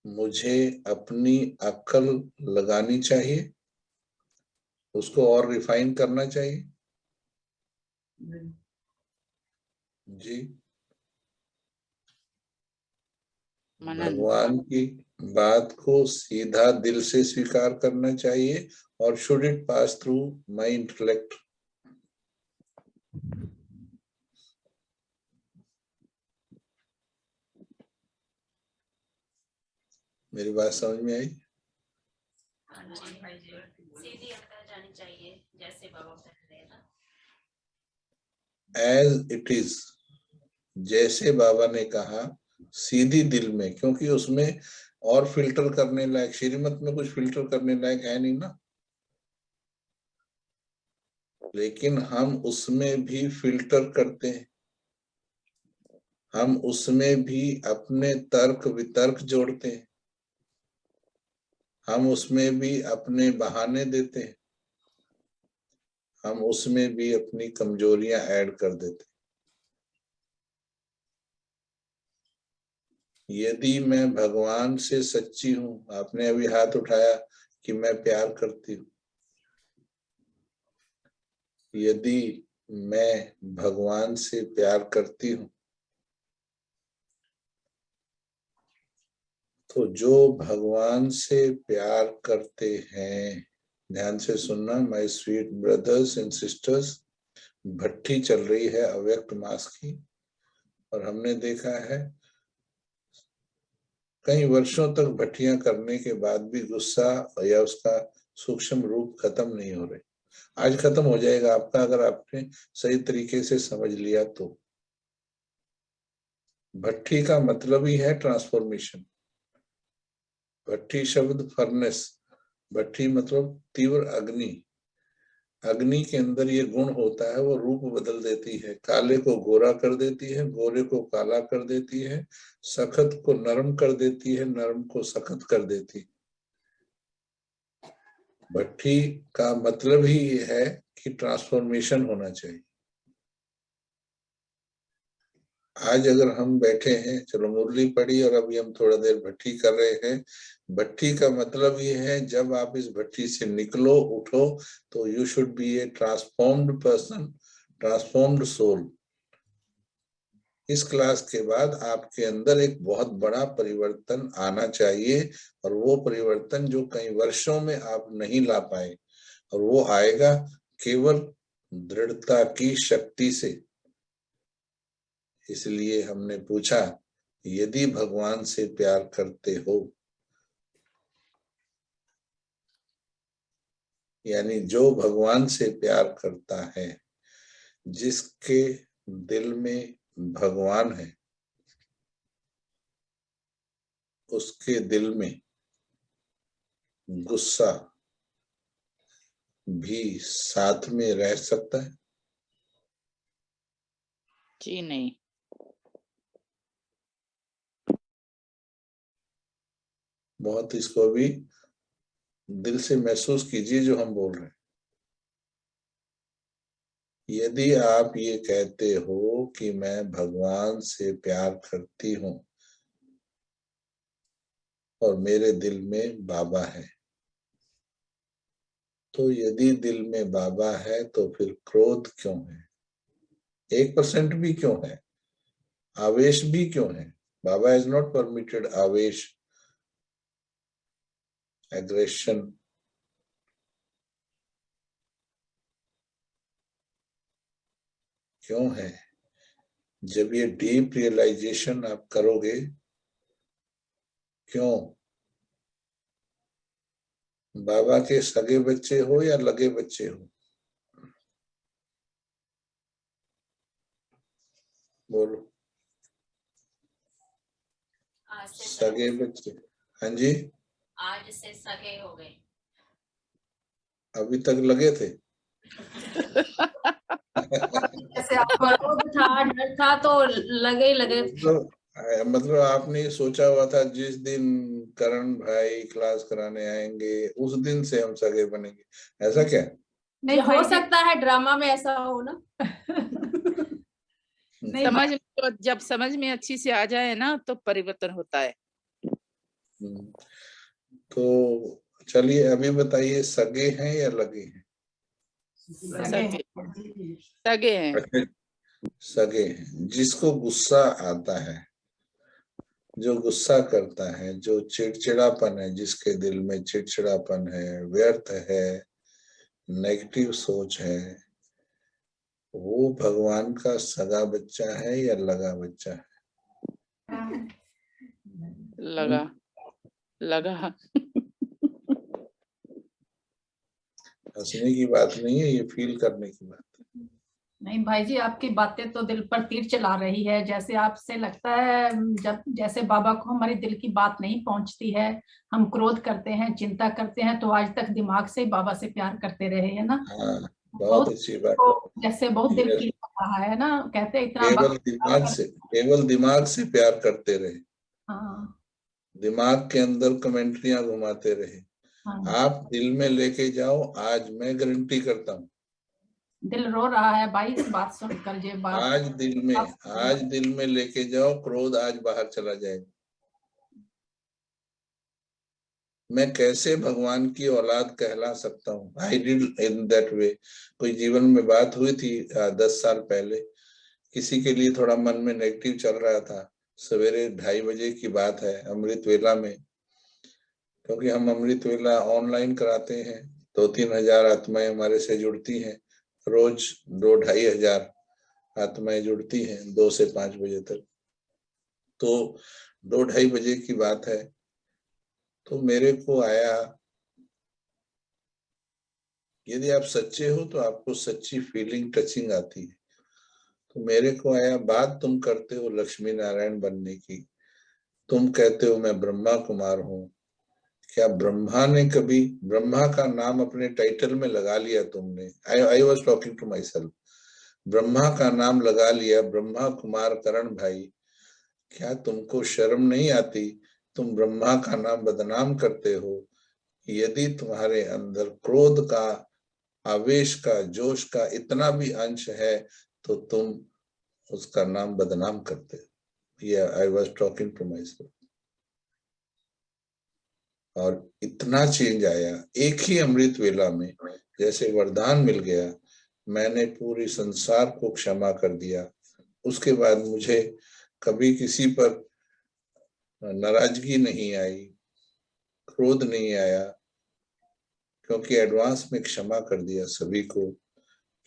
मुझे अपनी अक्ल लगानी चाहिए, उसको और रिफाइन करना चाहिए? जी, भगवान की बात को सीधा दिल से स्वीकार करना चाहिए, और should it pass through my intellect? मेरी बात समझ में आई? सीधी अंदर जानी चाहिए, जैसे बाबा कह रहे हैं ना। एज इट इज, जैसे बाबा ने कहा, सीधी दिल में, क्योंकि उसमें और फिल्टर करने लायक, श्रीमत में कुछ फिल्टर करने लायक है नहीं ना, लेकिन हम उसमें भी फिल्टर करते हैं, हम उसमें भी अपने तर्क वितर्क जोड़ते हैं, हम उसमें भी अपने बहाने देते हैं, हम उसमें भी अपनी कमजोरियां ऐड कर देते हैं। यदि मैं भगवान से सच्ची हूं, आपने अभी हाथ उठाया कि मैं प्यार करती हूं, यदि मैं भगवान से प्यार करती हूं, तो जो भगवान से प्यार करते हैं, ध्यान से सुनना my sweet brothers and sisters, भट्टी चल रही है अव्यक्त मास की, और हमने देखा है कई वर्षों तक भट्टियां करने के बाद भी गुस्सा या उसका सूक्ष्म रूप खत्म नहीं हो रहे। आज खत्म हो जाएगा आपका, अगर आपने सही तरीके से समझ लिया तो। भट्टी का मतलब ही है ट्रांसफॉर्मेशन। भट्टी शब्द फर्नेस, भट्टी मतलब तीव्र अग्नि, अग्नि के अंदर ये गुण होता है, वो रूप बदल देती है, काले को गोरा कर देती है, गोरे को काला कर देती है, सख्त को नरम कर देती है, नरम को सख्त कर देती है। भट्टी का मतलब ही ये है कि ट्रांसफॉर्मेशन होना चाहिए। आज अगर हम बैठे हैं, चलो मुरली पड़ी और अभी हम थोड़ा देर भट्टी कर रहे हैं, भट्टी का मतलब ये है जब आप इस भट्टी से निकलो, उठो, तो you should be a transformed person, transformed soul. इस क्लास के बाद आपके अंदर एक बहुत बड़ा परिवर्तन आना चाहिए, और वो परिवर्तन जो कई वर्षों में आप नहीं ला पाए, और वो आएगा केवल दृढ़ता की शक्ति से। इसलिए हमने पूछा, यदि भगवान से प्यार करते हो, यानी जो भगवान से प्यार करता है, जिसके दिल में भगवान है, उसके दिल में गुस्सा भी साथ में रह सकता है? जी नहीं। बहुत इसको भी दिल से महसूस कीजिए जो हम बोल रहे हैं। यदि आप ये कहते हो कि मैं भगवान से प्यार करती हूं और मेरे दिल में बाबा है, तो यदि दिल में बाबा है तो फिर क्रोध क्यों है? 1% भी क्यों है? आवेश भी क्यों है? बाबा इज नॉट परमिटेड आवेश, एग्रेशन। क्यों है? जब ये डीप रियलाइजेशन आप करोगे, क्यों? बाबा के सगे बच्चे हो या लगे बच्चे हो? बोलो। आज से सगे बच्चे। हाँ जी। आज से सगे हो गए। अभी तक लगे थे। जैसे आपको क्रोध था, डर था, तो लगे ही लगे। मतलब आपने सोचा हुआ था जिस दिन करण भाई क्लास कराने आएंगे उस दिन से हम सगे बनेंगे, ऐसा क्या? नहीं, हो सकता है ड्रामा में ऐसा हो ना। नहीं, समझ में, तो जब समझ में अच्छी से आ जाए ना तो परिवर्तन होता है। तो चलिए अभी बताइए, सगे हैं या लगे हैं? सगे सगे हैं। सगे हैं। जिसको गुस्सा आता है, जो गुस्सा करता है, जो चिड़चिड़ापन है, जिसके दिल में चिड़चिड़ापन है, व्यर्थ है, नेगेटिव सोच है, वो भगवान का सगा बच्चा है या लगा बच्चा है? लगा लगा। हंसने की बात नहीं है, ये फील करने की बात है। नहीं भाई जी, आपकी बातें तो दिल पर तीर चला रही है। जैसे आपसे लगता है जब जैसे बाबा को हमारे दिल की बात नहीं पहुंचती है, हम क्रोध करते हैं, चिंता करते हैं, तो आज तक दिमाग से ही बाबा से प्यार करते रहे, है ना। हाँ, बहुत अच्छी बात। तो जैसे बहुत दिल की रहा है ना, कहते हैं इतना केवल दिमाग से प्यार करते रहे। हाँ, दिमाग के अंदर कमेंट्रियां घुमाते रहे। हाँ। आप दिल में लेके जाओ, आज मैं गारंटी करता हूँ, दिल रो रहा है भाई इस बात सुनकर। ये बात आज दिल में लेके जाओ, क्रोध आज बाहर चला जाएगा। मैं कैसे भगवान की औलाद कहला सकता हूँ? I did in that way. कोई जीवन में बात हुई थी 10 साल पहले, किसी के लिए थोड़ा मन में नेगेटिव चल रहा था। सवेरे 2:30 बजे की बात है, अमृत वेला में, क्योंकि हम अमृत वेला ऑनलाइन कराते हैं, 2-3 हजार आत्माएं हमारे से जुड़ती हैं रोज। 2-2.5 हजार आत्माएं जुड़ती हैं 2 से 5 बजे तक। तो 2-2.5 बजे की बात है, तो मेरे को आया, यदि आप सच्चे हो तो आपको सच्ची फीलिंग, टचिंग आती है। तो मेरे को आया, बात तुम करते हो लक्ष्मी नारायण बनने की, तुम कहते हो मैं ब्रह्मा कुमार हूँ। क्या ब्रह्मा ने कभी ब्रह्मा का नाम अपने टाइटल में लगा लिया तुमने? I was talking to myself. Brahma का नाम लगा लिया, ब्रह्मा कुमार करण भाई। क्या तुमको शर्म नहीं आती? तुम ब्रह्मा का नाम बदनाम करते हो। यदि तुम्हारे अंदर क्रोध का, आवेश का, जोश का इतना भी अंश है तो तुम उसका नाम बदनाम करते हो। ये I was talking to myself. और इतना चेंज आया एक ही अमृत वेला में, जैसे वरदान मिल गया। मैंने पूरी संसार को क्षमा कर दिया। उसके बाद मुझे कभी किसी पर नाराजगी नहीं आई, क्रोध नहीं आया, क्योंकि एडवांस में क्षमा कर दिया सभी को।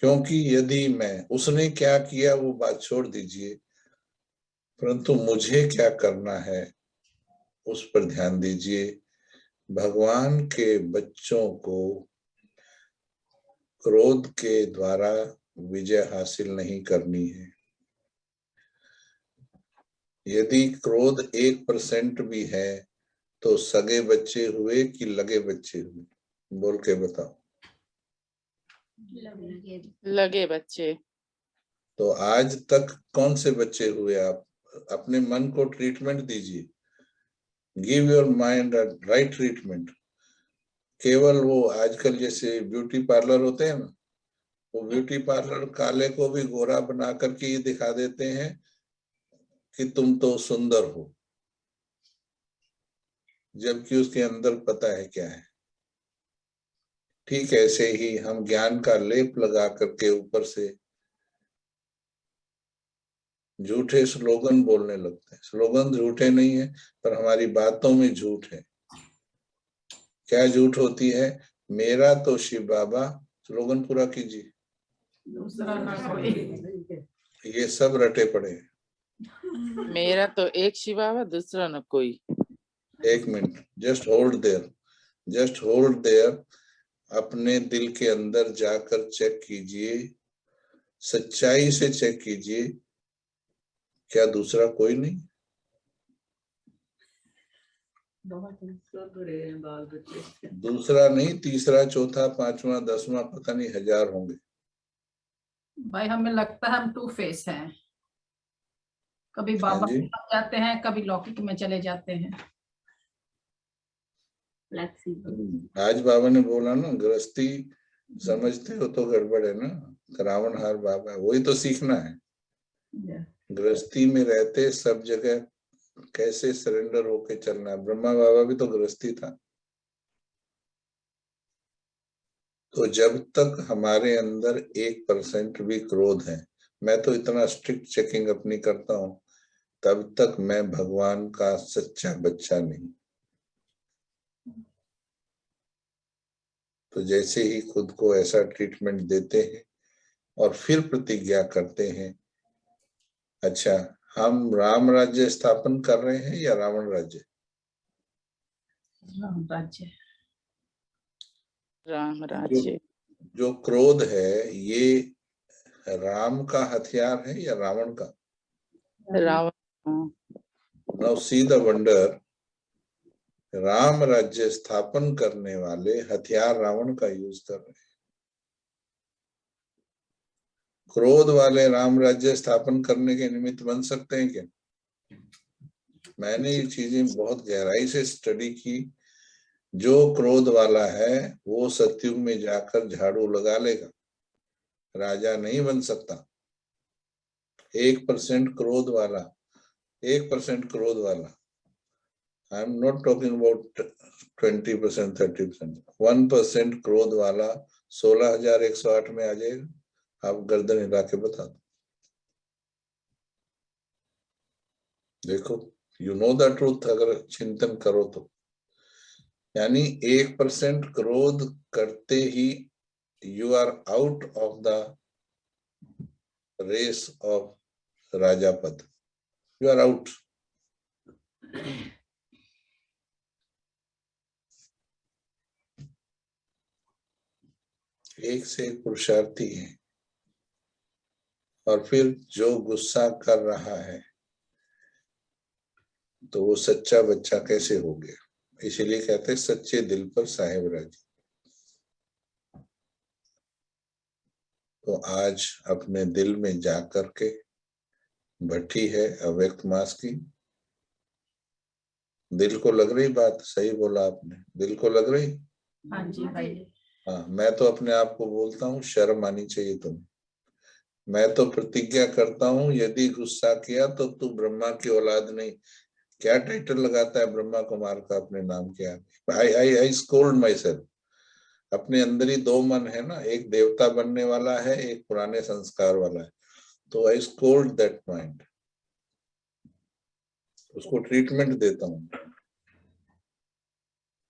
क्योंकि यदि मैं, उसने क्या किया वो बात छोड़ दीजिए, परंतु मुझे क्या करना है उस पर ध्यान दीजिए। भगवान के बच्चों को क्रोध के द्वारा विजय हासिल नहीं करनी है। यदि क्रोध 1% भी है तो सगे बच्चे हुए कि लगे बच्चे हुए? बोल के बताओ। लगे बच्चे। तो आज तक कौन से बच्चे हुए आप? अपने मन को ट्रीटमेंट दीजिए, give your mind right treatment. केवल वो आजकल जैसे ब्यूटी पार्लर होते हैं ना, वो ब्यूटी पार्लर काले को भी गोरा बना करके ये दिखा देते हैं कि तुम तो सुंदर हो, जबकि उसके अंदर पता है क्या है। ठीक ऐसे ही हम ज्ञान का लेप लगा करके ऊपर से झूठे स्लोगन बोलने लगते हैं। स्लोगन झूठे नहीं है, पर हमारी बातों में झूठ है। क्या झूठ होती है? मेरा तो शिव बाबा, स्लोगन पूरा कीजिए। दूसरा ना कोई। ये सब रटे पड़े हैं। मेरा तो एक शिव बाबा, दूसरा न कोई। एक minute, just hold their, just hold their. अपने दिल के अंदर जाकर चेक कीजिए, सच्चाई से चेक कीजिए, क्या दूसरा कोई नहीं? दूसरा नहीं, तीसरा, चौथा, पांचवा, 10वां, पता नहीं 1000 होंगे। भाई हमें लगता है हम टू फेस हैं, कभी बाबा जी। में लग जाते हैं, कभी लौकिक में चले जाते हैं। आज बाबा ने बोला ना, गृहस्थी समझते हो तो गड़बड़ है ना, रावणहार बाबा, वही तो सीखना है। गृहस्थी में रहते सब जगह कैसे सरेंडर होके चलना है। ब्रह्मा बाबा भी तो गृहस्थी था। तो जब तक हमारे अंदर 1% भी क्रोध है, मैं तो इतना स्ट्रिक्ट चेकिंग अपनी करता हूं, तब तक मैं भगवान का सच्चा बच्चा नहीं। तो जैसे ही खुद को ऐसा ट्रीटमेंट देते हैं और फिर प्रतिज्ञा करते हैं, अच्छा हम राम राज्य स्थापन कर रहे हैं या रावण राज्य? राम राज्य। राम राज्य। जो क्रोध है ये राम का हथियार है या रावण का? Ravan. Now see the wonder, Ram राज्य स्थापन करने वाले हथियार रावण का यूज कर रहे हैं। क्रोध वाले राम राज्य स्थापन करने के निमित्त बन सकते हैं क्या? मैंने ये चीजें बहुत गहराई से स्टडी की। जो क्रोध वाला है वो सतयुग में जाकर झाड़ू लगा लेगा, राजा नहीं बन सकता। 1% क्रोध वाला, 1% क्रोध वाला, I am not talking about 20%, 30%, 1% क्रोध वाला 16,108 में आ जाएगा। आप गर्दन हिला के बता दो। देखो, यू नो द ट्रूथ, अगर चिंतन करो तो। यानी 1% क्रोध करते ही you are out of the race of राजा पद, यू आर आउट। एक से एक पुरुषार्थी है, और फिर जो गुस्सा कर रहा है तो वो सच्चा बच्चा कैसे हो गया? इसीलिए कहते हैं सच्चे दिल पर साहेब राजी। तो आज अपने दिल में जा करके, भट्टी है अव्यक्त मास की, दिल को लग रही बात? सही बोला आपने, दिल को लग रही। हाँ जी भाई। हाँ, मैं तो अपने आप को बोलता हूँ शर्म आनी चाहिए तुम्हें। मैं तो प्रतिज्ञा करता हूँ, यदि गुस्सा किया तो तू ब्रह्मा की औलाद नहीं। क्या टाइटल लगाता है ब्रह्मा कुमार का अपने नाम के आगे? आई स्कोल्ड माई सेल्फ। अपने अंदर ही 2 मन है ना, एक देवता बनने वाला है, एक पुराने संस्कार वाला है। तो आई स्कोल्ड दैट माइंड, उसको ट्रीटमेंट देता हूँ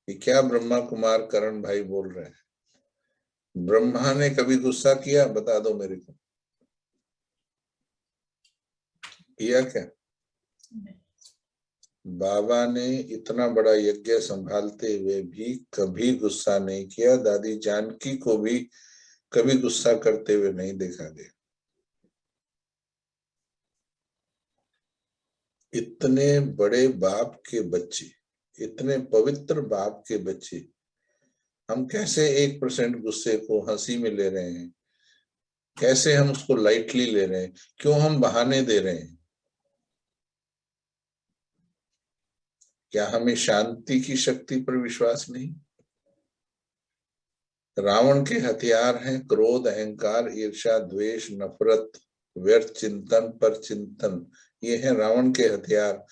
कि क्या ब्रह्मा कुमार करण भाई बोल रहे हैं। ब्रह्मा ने कभी गुस्सा किया? बता दो मेरे को, किया क्या? बाबा ने इतना बड़ा यज्ञ संभालते हुए भी कभी गुस्सा नहीं किया। दादी जानकी को भी कभी गुस्सा करते हुए नहीं देखा गया। इतने बड़े बाप के बच्चे, इतने पवित्र बाप के बच्चे, हम कैसे 1% गुस्से को हंसी में ले रहे हैं? कैसे हम उसको लाइटली ले रहे हैं? क्यों हम बहाने दे रहे हैं? क्या हमें शांति की शक्ति पर विश्वास नहीं? रावण के हथियार हैं क्रोध, अहंकार, ईर्ष्या, द्वेष, नफरत, व्यर्थ चिंतन पर चिंतन। ये है रावण के हथियार।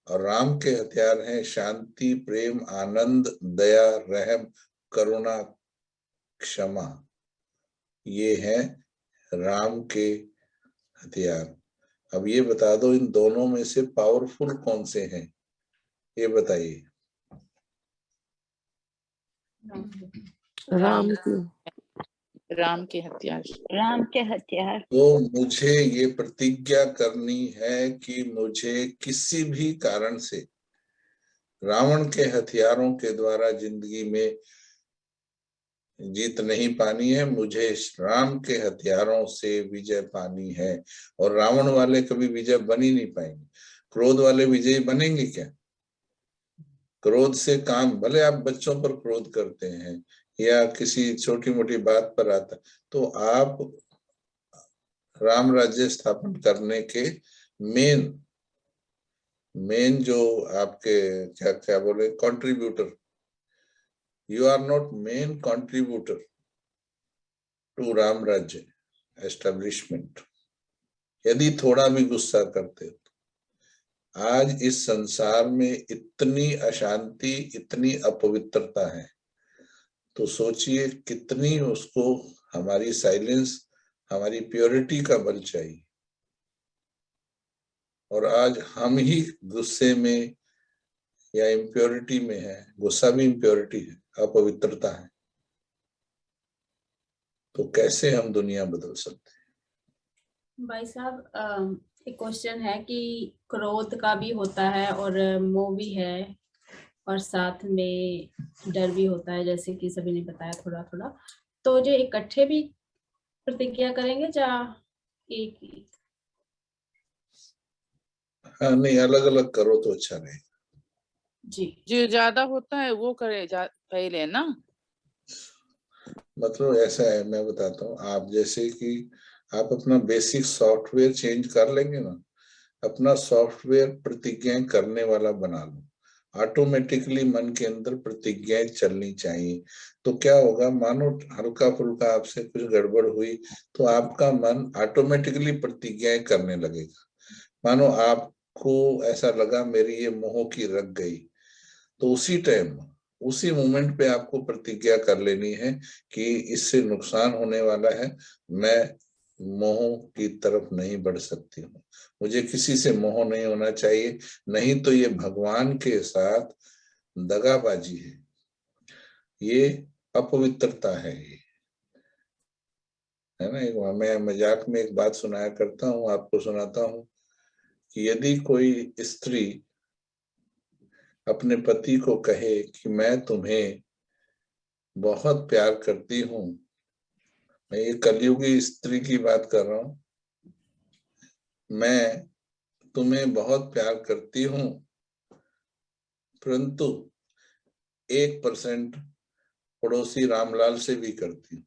और राम के हथियार हैं शांति, प्रेम, आनंद, दया, रहम, करुणा, क्षमा। ये है राम के हथियार। अब ये बता दो इन दोनों में से पावरफुल कौन से हैं, ये बताइए। राम के हथियार। राम के हथियार। तो मुझे ये प्रतिज्ञा करनी है कि मुझे किसी भी कारण से रावण के हथियारों के द्वारा जिंदगी में जीत नहीं पानी है। मुझे राम के हथियारों से विजय पानी है। और रावण वाले कभी विजय बन ही नहीं पाएंगे। क्रोध वाले विजयी बनेंगे क्या? क्रोध से काम, भले आप बच्चों पर क्रोध करते हैं या किसी छोटी मोटी बात पर आता, तो आप राम राज्य स्थापन करने के मेन जो आपके क्या क्या बोले contributor, you are not main contributor to Ram Rajya establishment. यदि थोड़ा भी गुस्सा करते हो तो आज इस संसार में इतनी अशांति, इतनी अपवित्रता है, तो सोचिए कितनी उसको हमारी साइलेंस, हमारी प्योरिटी का बल चाहिए। और आज हम ही गुस्से में या इम्प्योरिटी में है। गुस्सा भी इम्प्योरिटी है, अपवित्रता है। तो कैसे हम दुनिया बदल सकते हैं? भाई साहब एक क्वेश्चन है कि क्रोध का भी होता है और मोह भी है और साथ में डर भी होता है, जैसे कि सभी ने बताया थोड़ा थोड़ा। तो जो इकट्ठे भी प्रतिज्ञा करेंगे या एक ही? हाँ, नहीं, अलग अलग करो तो अच्छा रहेगा जी। जो ज्यादा होता है वो करे पहले ना। मतलब ऐसा है, मैं बताता हूँ। आप जैसे कि आप अपना बेसिक सॉफ्टवेयर चेंज कर लेंगे ना, अपना सॉफ्टवेयर प्रतिज्ञाएं करने वाला बना लो। ऑटोमेटिकली मन के अंदर प्रतिज्ञाएं चलनी चाहिए। तो क्या होगा, मानो हल्का फुल्का आपसे कुछ गड़बड़ हुई तो आपका मन ऑटोमेटिकली प्रतिज्ञाएं करने लगेगा। मानो आपको ऐसा लगा मेरी ये मोह की रग गई, तो उसी टाइम, उसी मोमेंट पे आपको प्रतिज्ञा कर लेनी है कि इससे नुकसान होने वाला है, मैं मोह की तरफ नहीं बढ़ सकती हूँ, मुझे किसी से मोह नहीं होना चाहिए, नहीं तो ये भगवान के साथ दगाबाजी है, ये अपवित्रता है। ये है ना। मैं मजाक में एक बात सुनाया करता हूँ, आपको सुनाता हूँ कि यदि कोई स्त्री अपने पति को कहे कि मैं तुम्हें बहुत प्यार करती हूँ, मैं ये कलयुगी स्त्री की बात कर रहा हूँ, मैं तुम्हें बहुत प्यार करती हूँ, परंतु 1% पड़ोसी रामलाल से भी करती हूँ।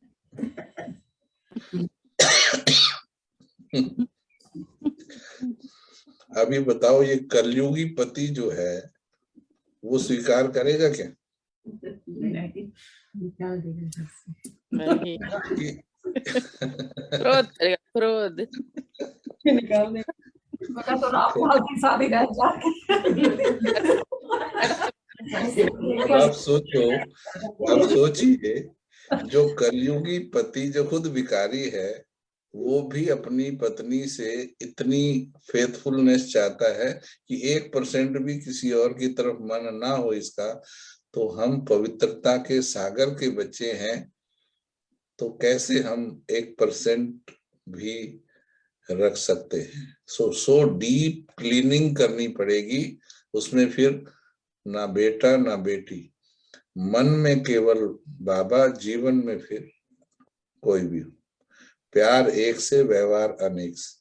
अभी बताओ, ये कलयुगी पति जो है वो स्वीकार करेगा क्या? नहीं। क्रोध करेगा, क्रोध। तो रामपाल की शादी रह अब सोचिए, जो कलयुगी पति जो खुद भिखारी है, वो भी अपनी पत्नी से इतनी फेथफुलनेस चाहता है कि 1% भी किसी और की तरफ मन ना हो इसका, तो हम पवित्रता के सागर के बच्चे हैं, तो कैसे हम 1% भी रख सकते हैं? सो डीप क्लीनिंग करनी पड़ेगी उसमें। फिर ना बेटा ना बेटी, मन में केवल बाबा, जीवन में फिर कोई भी हो, प्यार एक से, व्यवहार अनेक से,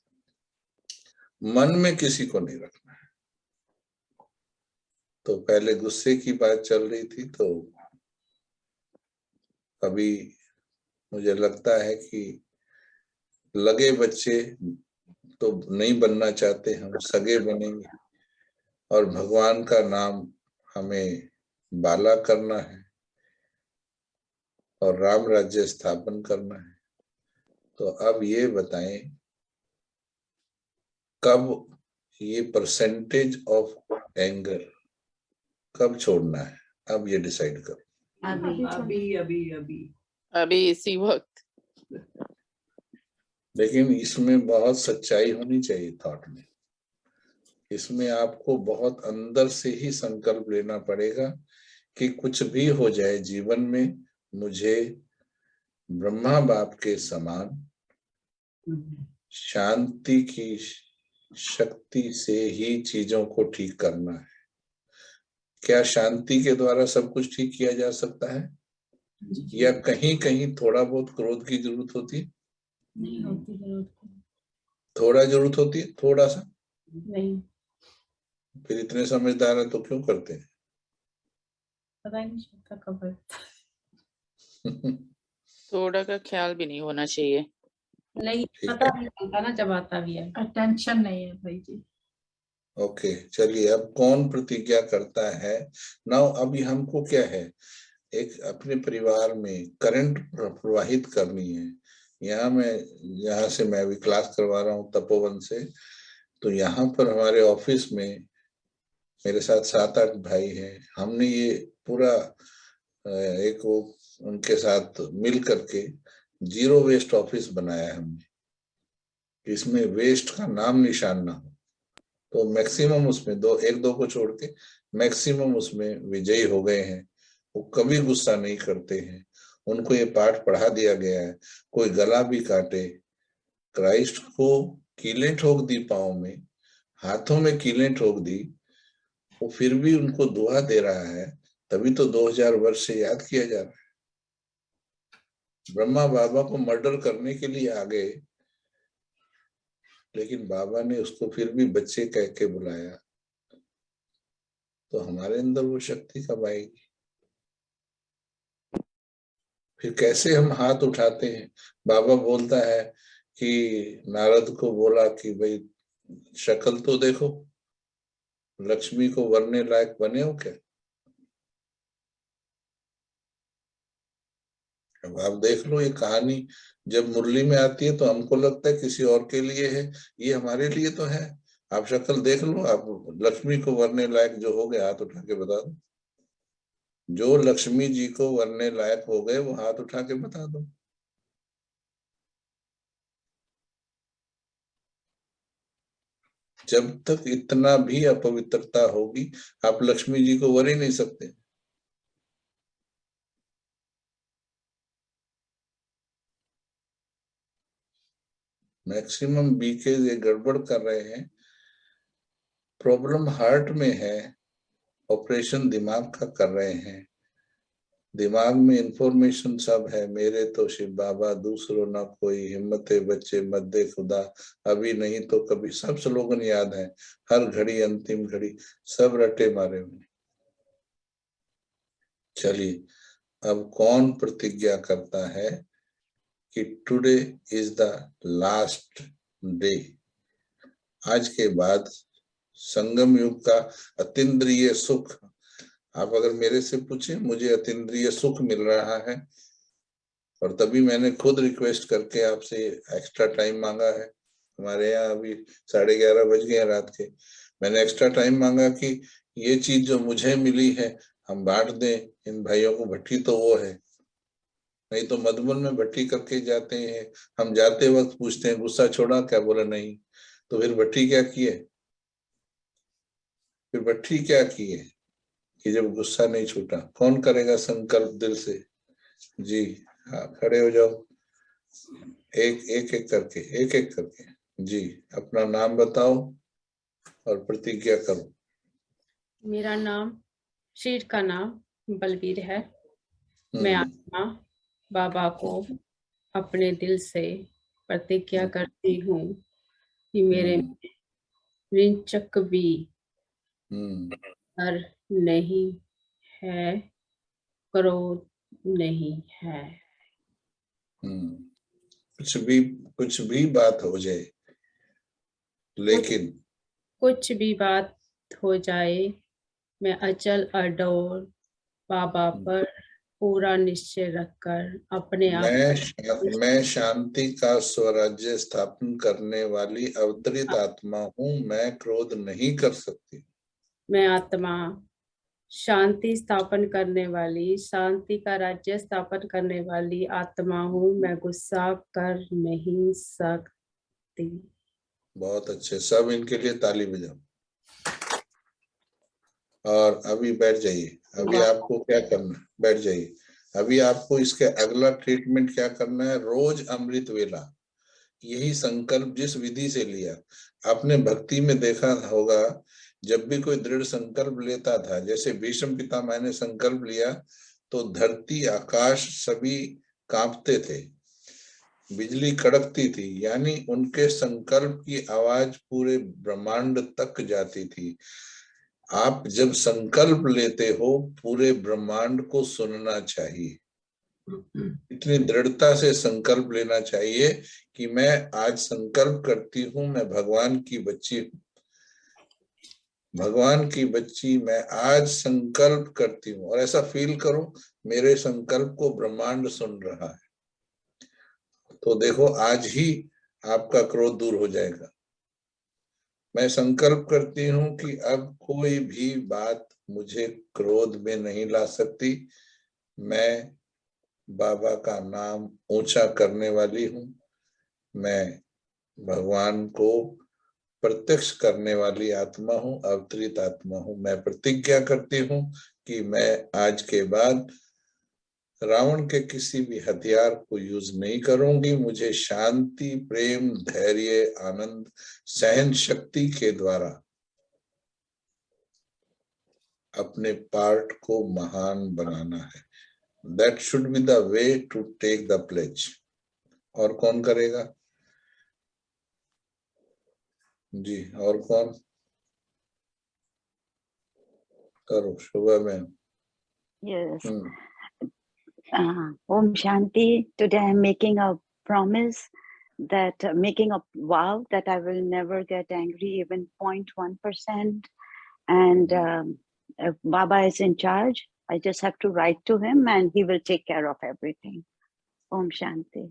मन में किसी को नहीं रखना है। तो पहले गुस्से की बात चल रही थी, तो अभी मुझे लगता है कि लगे बच्चे तो नहीं बनना चाहते, हम सगे बनेंगे और भगवान का नाम हमें बाला करना है। और राम राज्य स्थापन करना है। तो अब ये बताएं कब ये परसेंटेज ऑफ एंगर कब छोड़ना है, अब ये डिसाइड करो। अभी इसी वक्त। लेकिन इसमें बहुत सच्चाई होनी चाहिए थॉट में। इसमें आपको बहुत अंदर से ही संकल्प लेना पड़ेगा कि कुछ भी हो जाए जीवन में, मुझे ब्रह्मा बाप के समान शांति की शक्ति से ही चीजों को ठीक करना है। क्या शांति के द्वारा सब कुछ ठीक किया जा सकता है, या कहीं कहीं थोड़ा बहुत क्रोध की जरूरत होती है? नहीं होती जरूरत। थोड़ा जरूरत होती है, थोड़ा सा नहीं, फिर इतने समझदार है तो क्यों करते हैं? पता ही नहीं चलता कब है। थोड़ा का ख्याल भी नहीं होना चाहिए। नहीं पता नहीं चलता ना जब आता भी है। अटेंशन नहीं है भाई जी। ओके चलिए, अब कौन प्रतिज्ञा करता है? नाउ अभी हमको क्या है, एक अपने परिवार में करंट प्रवाहित करनी है। यहाँ से मैं अभी क्लास करवा रहा हूँ तपोवन से, तो यहाँ पर हमारे ऑफिस में मेरे साथ 7-8 भाई हैं। हमने ये पूरा एक वो उनके साथ मिल करके जीरो वेस्ट ऑफिस बनाया है हमने। इसमें वेस्ट का नाम निशान ना हो, तो मैक्सिमम उसमें एक दो को छोड़ के मैक्सिमम उसमें विजयी हो गए हैं। वो कभी गुस्सा नहीं करते हैं। उनको ये पाठ पढ़ा दिया गया है, कोई गला भी काटे, क्राइस्ट को कीलें ठोक दी पाँव में, हाथों में कीलें ठोक दी, वो फिर भी उनको दुआ दे रहा है। तभी तो 2000 वर्ष से याद किया जा रहा है। ब्रह्मा बाबा को मर्डर करने के लिए आ गए, लेकिन बाबा ने उसको फिर भी बच्चे कह के बुलाया। तो हमारे अंदर वो शक्ति कब आएगी? फिर कैसे हम हाथ उठाते हैं? बाबा बोलता है कि नारद को बोला कि भाई शक्ल तो देखो, लक्ष्मी को वरने लायक बने हो क्या? अब आप देख लो, ये कहानी जब मुरली में आती है तो हमको लगता है किसी और के लिए है, ये हमारे लिए तो है। आप शक्ल देख लो, आप लक्ष्मी को वरने लायक जो हो गए हाथ उठा के बता दो। जो लक्ष्मी जी को वरने लायक हो गए वो हाथ उठा के बता दो। जब तक इतना भी अपवित्रता होगी, आप लक्ष्मी जी को वर ही नहीं सकते। मैक्सिमम बीके ये गड़बड़ कर रहे हैं। प्रॉब्लम हार्ट में है, ऑपरेशन दिमाग का कर रहे हैं। दिमाग में इंफॉर्मेशन सब है, मेरे तो शिव बाबा, दूसरों ना कोई, हिम्मते बच्चे मद्दे खुदा, अभी नहीं तो कभी, सब स्लोगन याद है। हर घड़ी अंतिम घड़ी, सब रटे मारे हुए। चलिए, अब कौन प्रतिज्ञा करता है कि today is the last day, आज के बाद संगम युग का अतीन्द्रिय सुख। आप अगर मेरे से पूछें, मुझे अतीन्द्रिय सुख मिल रहा है, और तभी मैंने खुद रिक्वेस्ट करके आपसे एक्स्ट्रा टाइम मांगा है। हमारे यहाँ अभी 11:30 बज गए रात के। मैंने एक्स्ट्रा टाइम मांगा कि ये चीज जो मुझे मिली है हम बांट दें इन भाइयों को। भट्टी तो वो है, नहीं तो मधुबन में भट्टी करके जाते हैं। हम जाते वक्त पूछते हैं गुस्सा छोड़ा क्या, बोला नहीं। तो फिर भट्टी क्या किए? फिर भट्टी क्या किए कि जब गुस्सा नहीं छूटा? कौन करेगा संकल्प दिल से? जी हाँ, खड़े हो जाओ, एक एक करके जी अपना नाम बताओ और प्रतिज्ञा करो। मेरा नाम, शरीर का नाम बलवीर है। मैं आत्मा बाबा को अपने दिल से प्रतिज्ञा करती हूँ कि मेरे में रिंचक भी डर नहीं है, क्रोध नहीं है। कुछ भी बात हो जाए, लेकिन कुछ भी बात हो जाए, मैं अचल अडोल बाबा पर पूरा निश्चय रखकर अपने आप मैं शांति का स्वराज्य स्थापन करने वाली अवतरित आत्मा हूँ, मैं क्रोध नहीं कर सकती। मैं आत्मा शांति स्थापन करने वाली, शांति का राज्य स्थापन करने वाली आत्मा हूँ, मैं गुस्सा कर नहीं सकती। बहुत अच्छे, सब इनके लिए ताली बजाओ। और अभी बैठ जाइए। अभी आपको क्या करना है, बैठ जाइए। अभी आपको इसके अगला ट्रीटमेंट क्या करना है, रोज अमृत वेला, यही संकल्प जिस विधि से लिया आपने भक्ति में देखा होगा, जब भी कोई दृढ़ संकल्प लेता था, जैसे भीष्म पितामह ने संकल्प लिया तो धरती आकाश सभी कांपते थे, बिजली कड़कती थी, यानी उनके संकल्प की आवाज पूरे ब्रह्मांड तक जाती थी। आप जब संकल्प लेते हो पूरे ब्रह्मांड को सुनना चाहिए, इतनी दृढ़ता से संकल्प लेना चाहिए कि मैं आज संकल्प करती हूँ, मैं भगवान की बच्ची हूँ, भगवान की बच्ची मैं आज संकल्प करती हूँ, और ऐसा फील करो मेरे संकल्प को ब्रह्मांड सुन रहा है। तो देखो आज ही आपका क्रोध दूर हो जाएगा। मैं संकल्प करती हूँ कि अब कोई भी बात मुझे क्रोध में नहीं ला सकती, मैं बाबा का नाम ऊंचा करने वाली हूँ, मैं भगवान को प्रत्यक्ष करने वाली आत्मा हूँ, अवतरित आत्मा हूँ। मैं प्रतिज्ञा करती हूँ कि मैं आज के बाद रावण के किसी भी हथियार को यूज नहीं करूंगी। मुझे शांति, प्रेम, धैर्य, आनंद, सहन शक्ति के द्वारा अपने पार्ट को महान बनाना है। That should be the way to take the pledge. और कौन करेगा जी? और कौन करो? शुभ ma'am. Yes. Om Shanti. Today I'm making a promise that making a vow that I will never get angry even 0.1%. And if Baba is in charge, I just have to write to him and he will take care of everything. Om Shanti.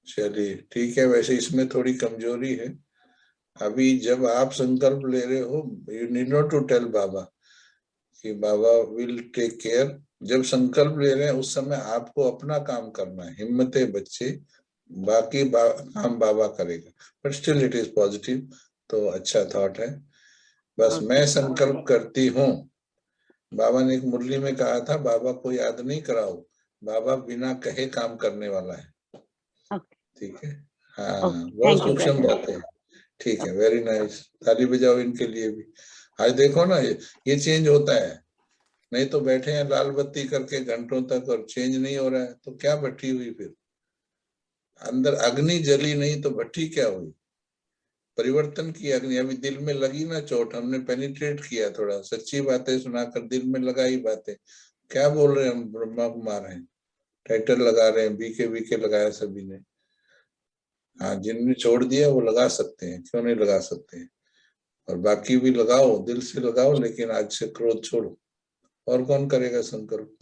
चलिए ठीक है। वैसे इसमें थोड़ी कमजोरी है। अभी जब आप संकल्प ले रहे हो, you need not to tell Baba कि बाबा विल टेक केयर। जब संकल्प ले रहे हैं उस समय आपको अपना काम करना है। हिम्मत है बच्चे, बाकी काम बाबा करेगा, but still it is positive, तो अच्छा थॉट है। बस मैं संकल्प करती हूँ। बाबा ने एक मुरली में कहा था, बाबा को याद नहीं कराओ, बाबा बिना कहे काम करने वाला है। ठीक है, हाँ, बहुत सूक्ष्म बात है। ठीक है, वेरी नाइस। ताली बजाओ इनके लिए भी। आज देखो ना, ये चेंज होता है, नहीं तो बैठे हैं लाल बत्ती करके घंटों तक और चेंज नहीं हो रहा है, तो क्या भट्टी हुई? फिर अंदर अग्नि जली नहीं तो भट्टी क्या हुई? परिवर्तन की अग्नि। अभी दिल में लगी ना चोट, हमने पेनिट्रेट किया, थोड़ा सच्ची बातें सुनाकर दिल में लगाई बातें। क्या बोल रहे हैं हम? ब्रह्मा कुमार हैं, टाइटल लगा रहे हैं, बीके लगाया सभी ने। हाँ, जिनने छोड़ दिया वो लगा सकते हैं, क्यों नहीं लगा सकते हैं? और बाकी भी लगाओ, दिल से लगाओ, लेकिन आज से क्रोध छोड़ो। और कौन करेगा संकल्प?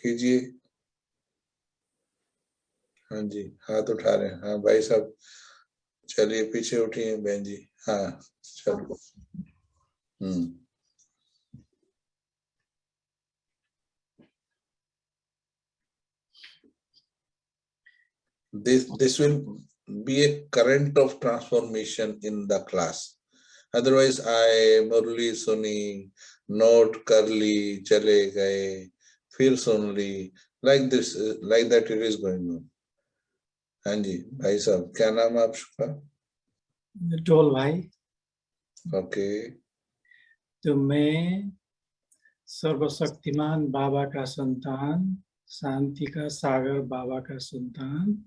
कीजिए। हाँ जी, हाथ उठा रहे हैं। हाँ भाई साहब, चलिए पीछे उठिए बहन जी। हाँ चलो। This will be a current of transformation in the class. Otherwise, I Murli suni, note कर ली, चले गए, फिर सुन ली, like this, like that it is going on. हाँ जी भाई साहब, क्या नाम है आपका? टोल भाई। ओके। तो मैं सर्वशक्तिमान बाबा का संतान, शांति का सागर बाबा का संतान,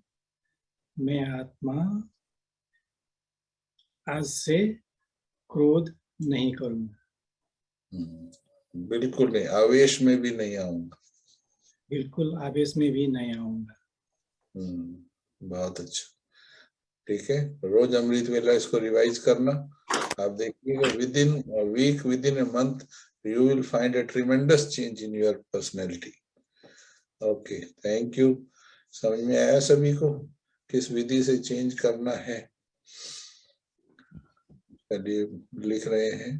मैं आत्मा आज से क्रोध नहीं करूंगा। बिल्कुल नहीं, आवेश में भी नहीं आऊंगा। बिल्कुल आवेश में भी नहीं आऊंगा। बहुत अच्छा, ठीक है। रोज अमृत वेला इसको रिवाइज करना। आप देखिएगा within week, within a month you will find a tremendous change in your personality. Okay, thank you. समझ में आया सभी को किस विधि से चेंज करना है? चलिए लिख रहे हैं.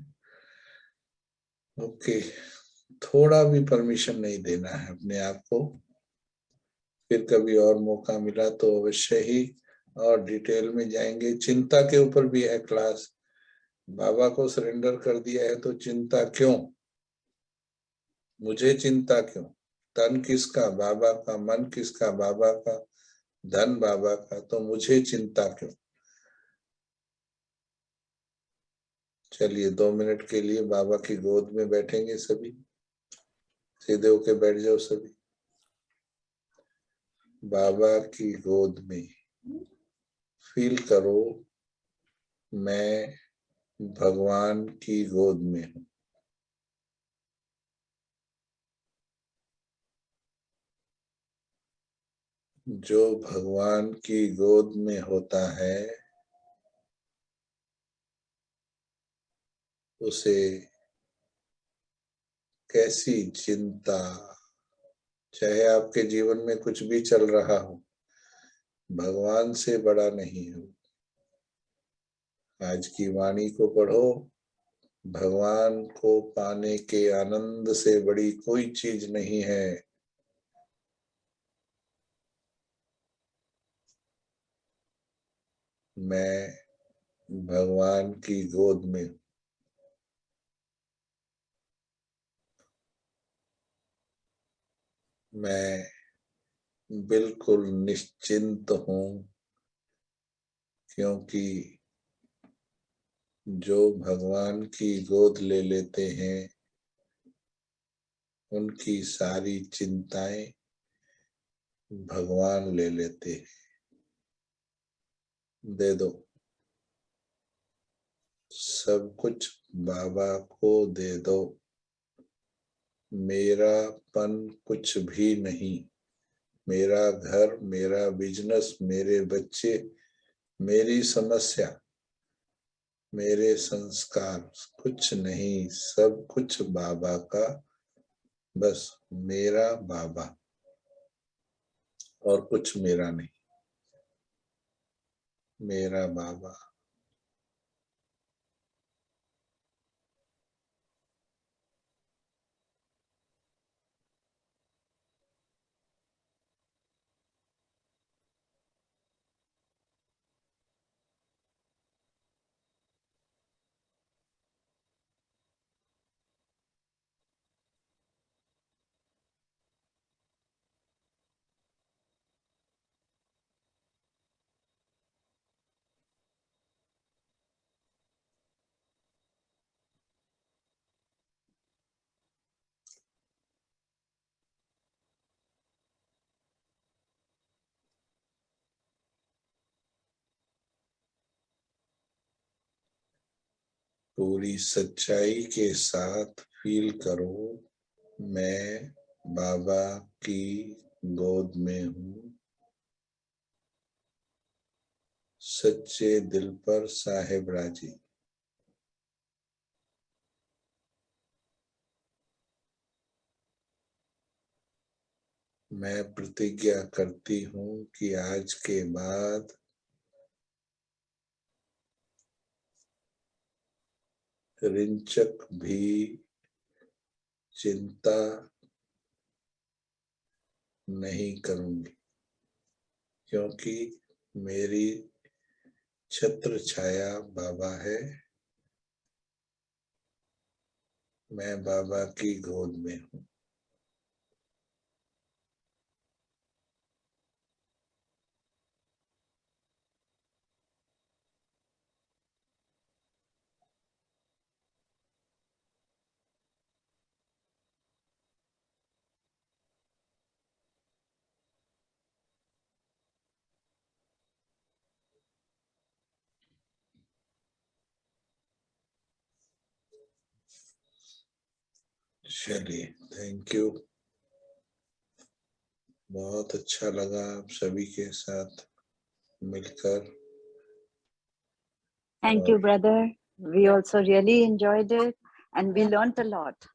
ओके, थोड़ा भी परमिशन नहीं देना है अपने आप को. फिर कभी और मौका मिला तो अवश्य ही और डिटेल में जाएंगे. चिंता के ऊपर भी है क्लास. बाबा को सरेंडर कर दिया है तो चिंता क्यों? मुझे चिंता क्यों? तन किसका? बाबा का. मन किसका? बाबा का. धन बाबा का. तो मुझे चिंता क्यों? चलिए 2 मिनट के लिए बाबा की गोद में बैठेंगे सभी. सीधे होके बैठ जाओ सभी. बाबा की गोद में फील करो मैं भगवान की गोद में हूँ. जो भगवान की गोद में होता है उसे कैसी चिंता, चाहे आपके जीवन में कुछ भी चल रहा हो, भगवान से बड़ा नहीं हो. आज की वाणी को पढ़ो. भगवान को पाने के आनंद से बड़ी कोई चीज नहीं है. मैं भगवान की गोद में हूँ. मैं बिल्कुल निश्चिंत हूँ क्योंकि जो भगवान की गोद ले लेते हैं उनकी सारी चिंताएं भगवान ले लेते हैं. दे दो सब कुछ बाबा को दे दो. मेरापन कुछ भी नहीं. मेरा घर, मेरा बिजनेस, मेरे बच्चे, मेरी समस्या, मेरे संस्कार कुछ नहीं. सब कुछ बाबा का. बस मेरा बाबा और कुछ मेरा नहीं. मेरा बाबा. पूरी सच्चाई के साथ फील करो मैं बाबा की गोद में हूँ. सच्चे दिल पर साहिब राजी. मैं प्रतिज्ञा करती हूँ कि आज के बाद रिंचक भी चिंता नहीं करूंगी क्योंकि मेरी छत्र छाया बाबा है. मैं बाबा की गोद में हूँ. चलिए थैंक यू. बहुत अच्छा लगा आप सभी के साथ मिलकर. Thank you, brother. We also really enjoyed it. and we learnt a lot.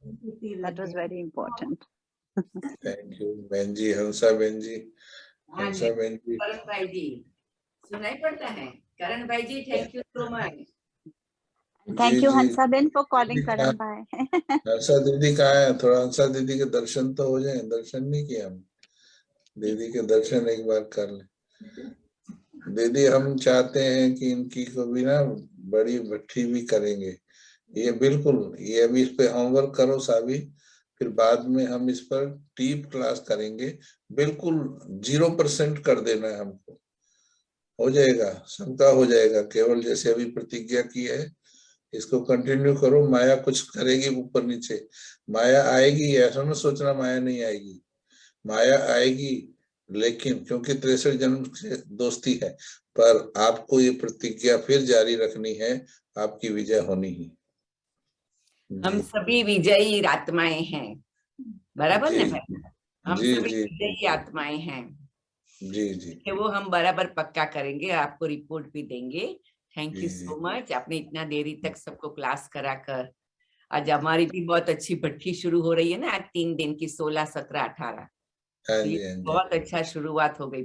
That was very important. Thank you बहन जी, हंसा बहन जी, हाँ जी, हंसा बहन जी। करण भाई जी सुनाई पड़ता है। करण भाई ji thank you so much. Thank ji you, ji Hansa Ben, for calling दीदी Karan bhai. हंसा दीदी कहाँ है? थोड़ा हंसा दीदी के दर्शन तो हो जाए। दर्शन नहीं किए हम, दीदी के दर्शन एक बार कर ले। दीदी हम चाहते हैं कि इनकी को भी ना बड़ी भट्ठी भी करेंगे। ये बिल्कुल, ये अभी इस पे होमवर्क करो साबी, फिर बाद में हम इस पर डीप क्लास करेंगे। बिल्कुल 0% कर देना है हमको, हो जाएगा, सबका हो जाएगा। केवल जैसे अभी प्रतिज्ञा की है, इसको कंटिन्यू करो। माया कुछ करेगी ऊपर नीचे, माया आएगी, ऐसा ना सोचना माया नहीं आएगी, माया आएगी। लेकिन क्योंकि 63 जन्म से दोस्ती है, पर आपको ये प्रतिज्ञा फिर जारी रखनी है, आपकी विजय होनी ही। हम सभी विजयी आत्माएं हैं, बराबर ना भाई? हम जी सभी जी विजयी आत्माएं हैं। जी जी कि वो हम बराबर पक्का करेंगे, आपको रिपोर्ट भी देंगे। Thank you ji so much, आपने इतना देरी तक सबको क्लास कराकर। आज हमारी भी बहुत अच्छी भट्ठी शुरू हो रही है ना, आज 3 दिन की 16, 17, 18। हाँ ये जी हाँ जी। बहुत अच्छा शुरुआत हो गई।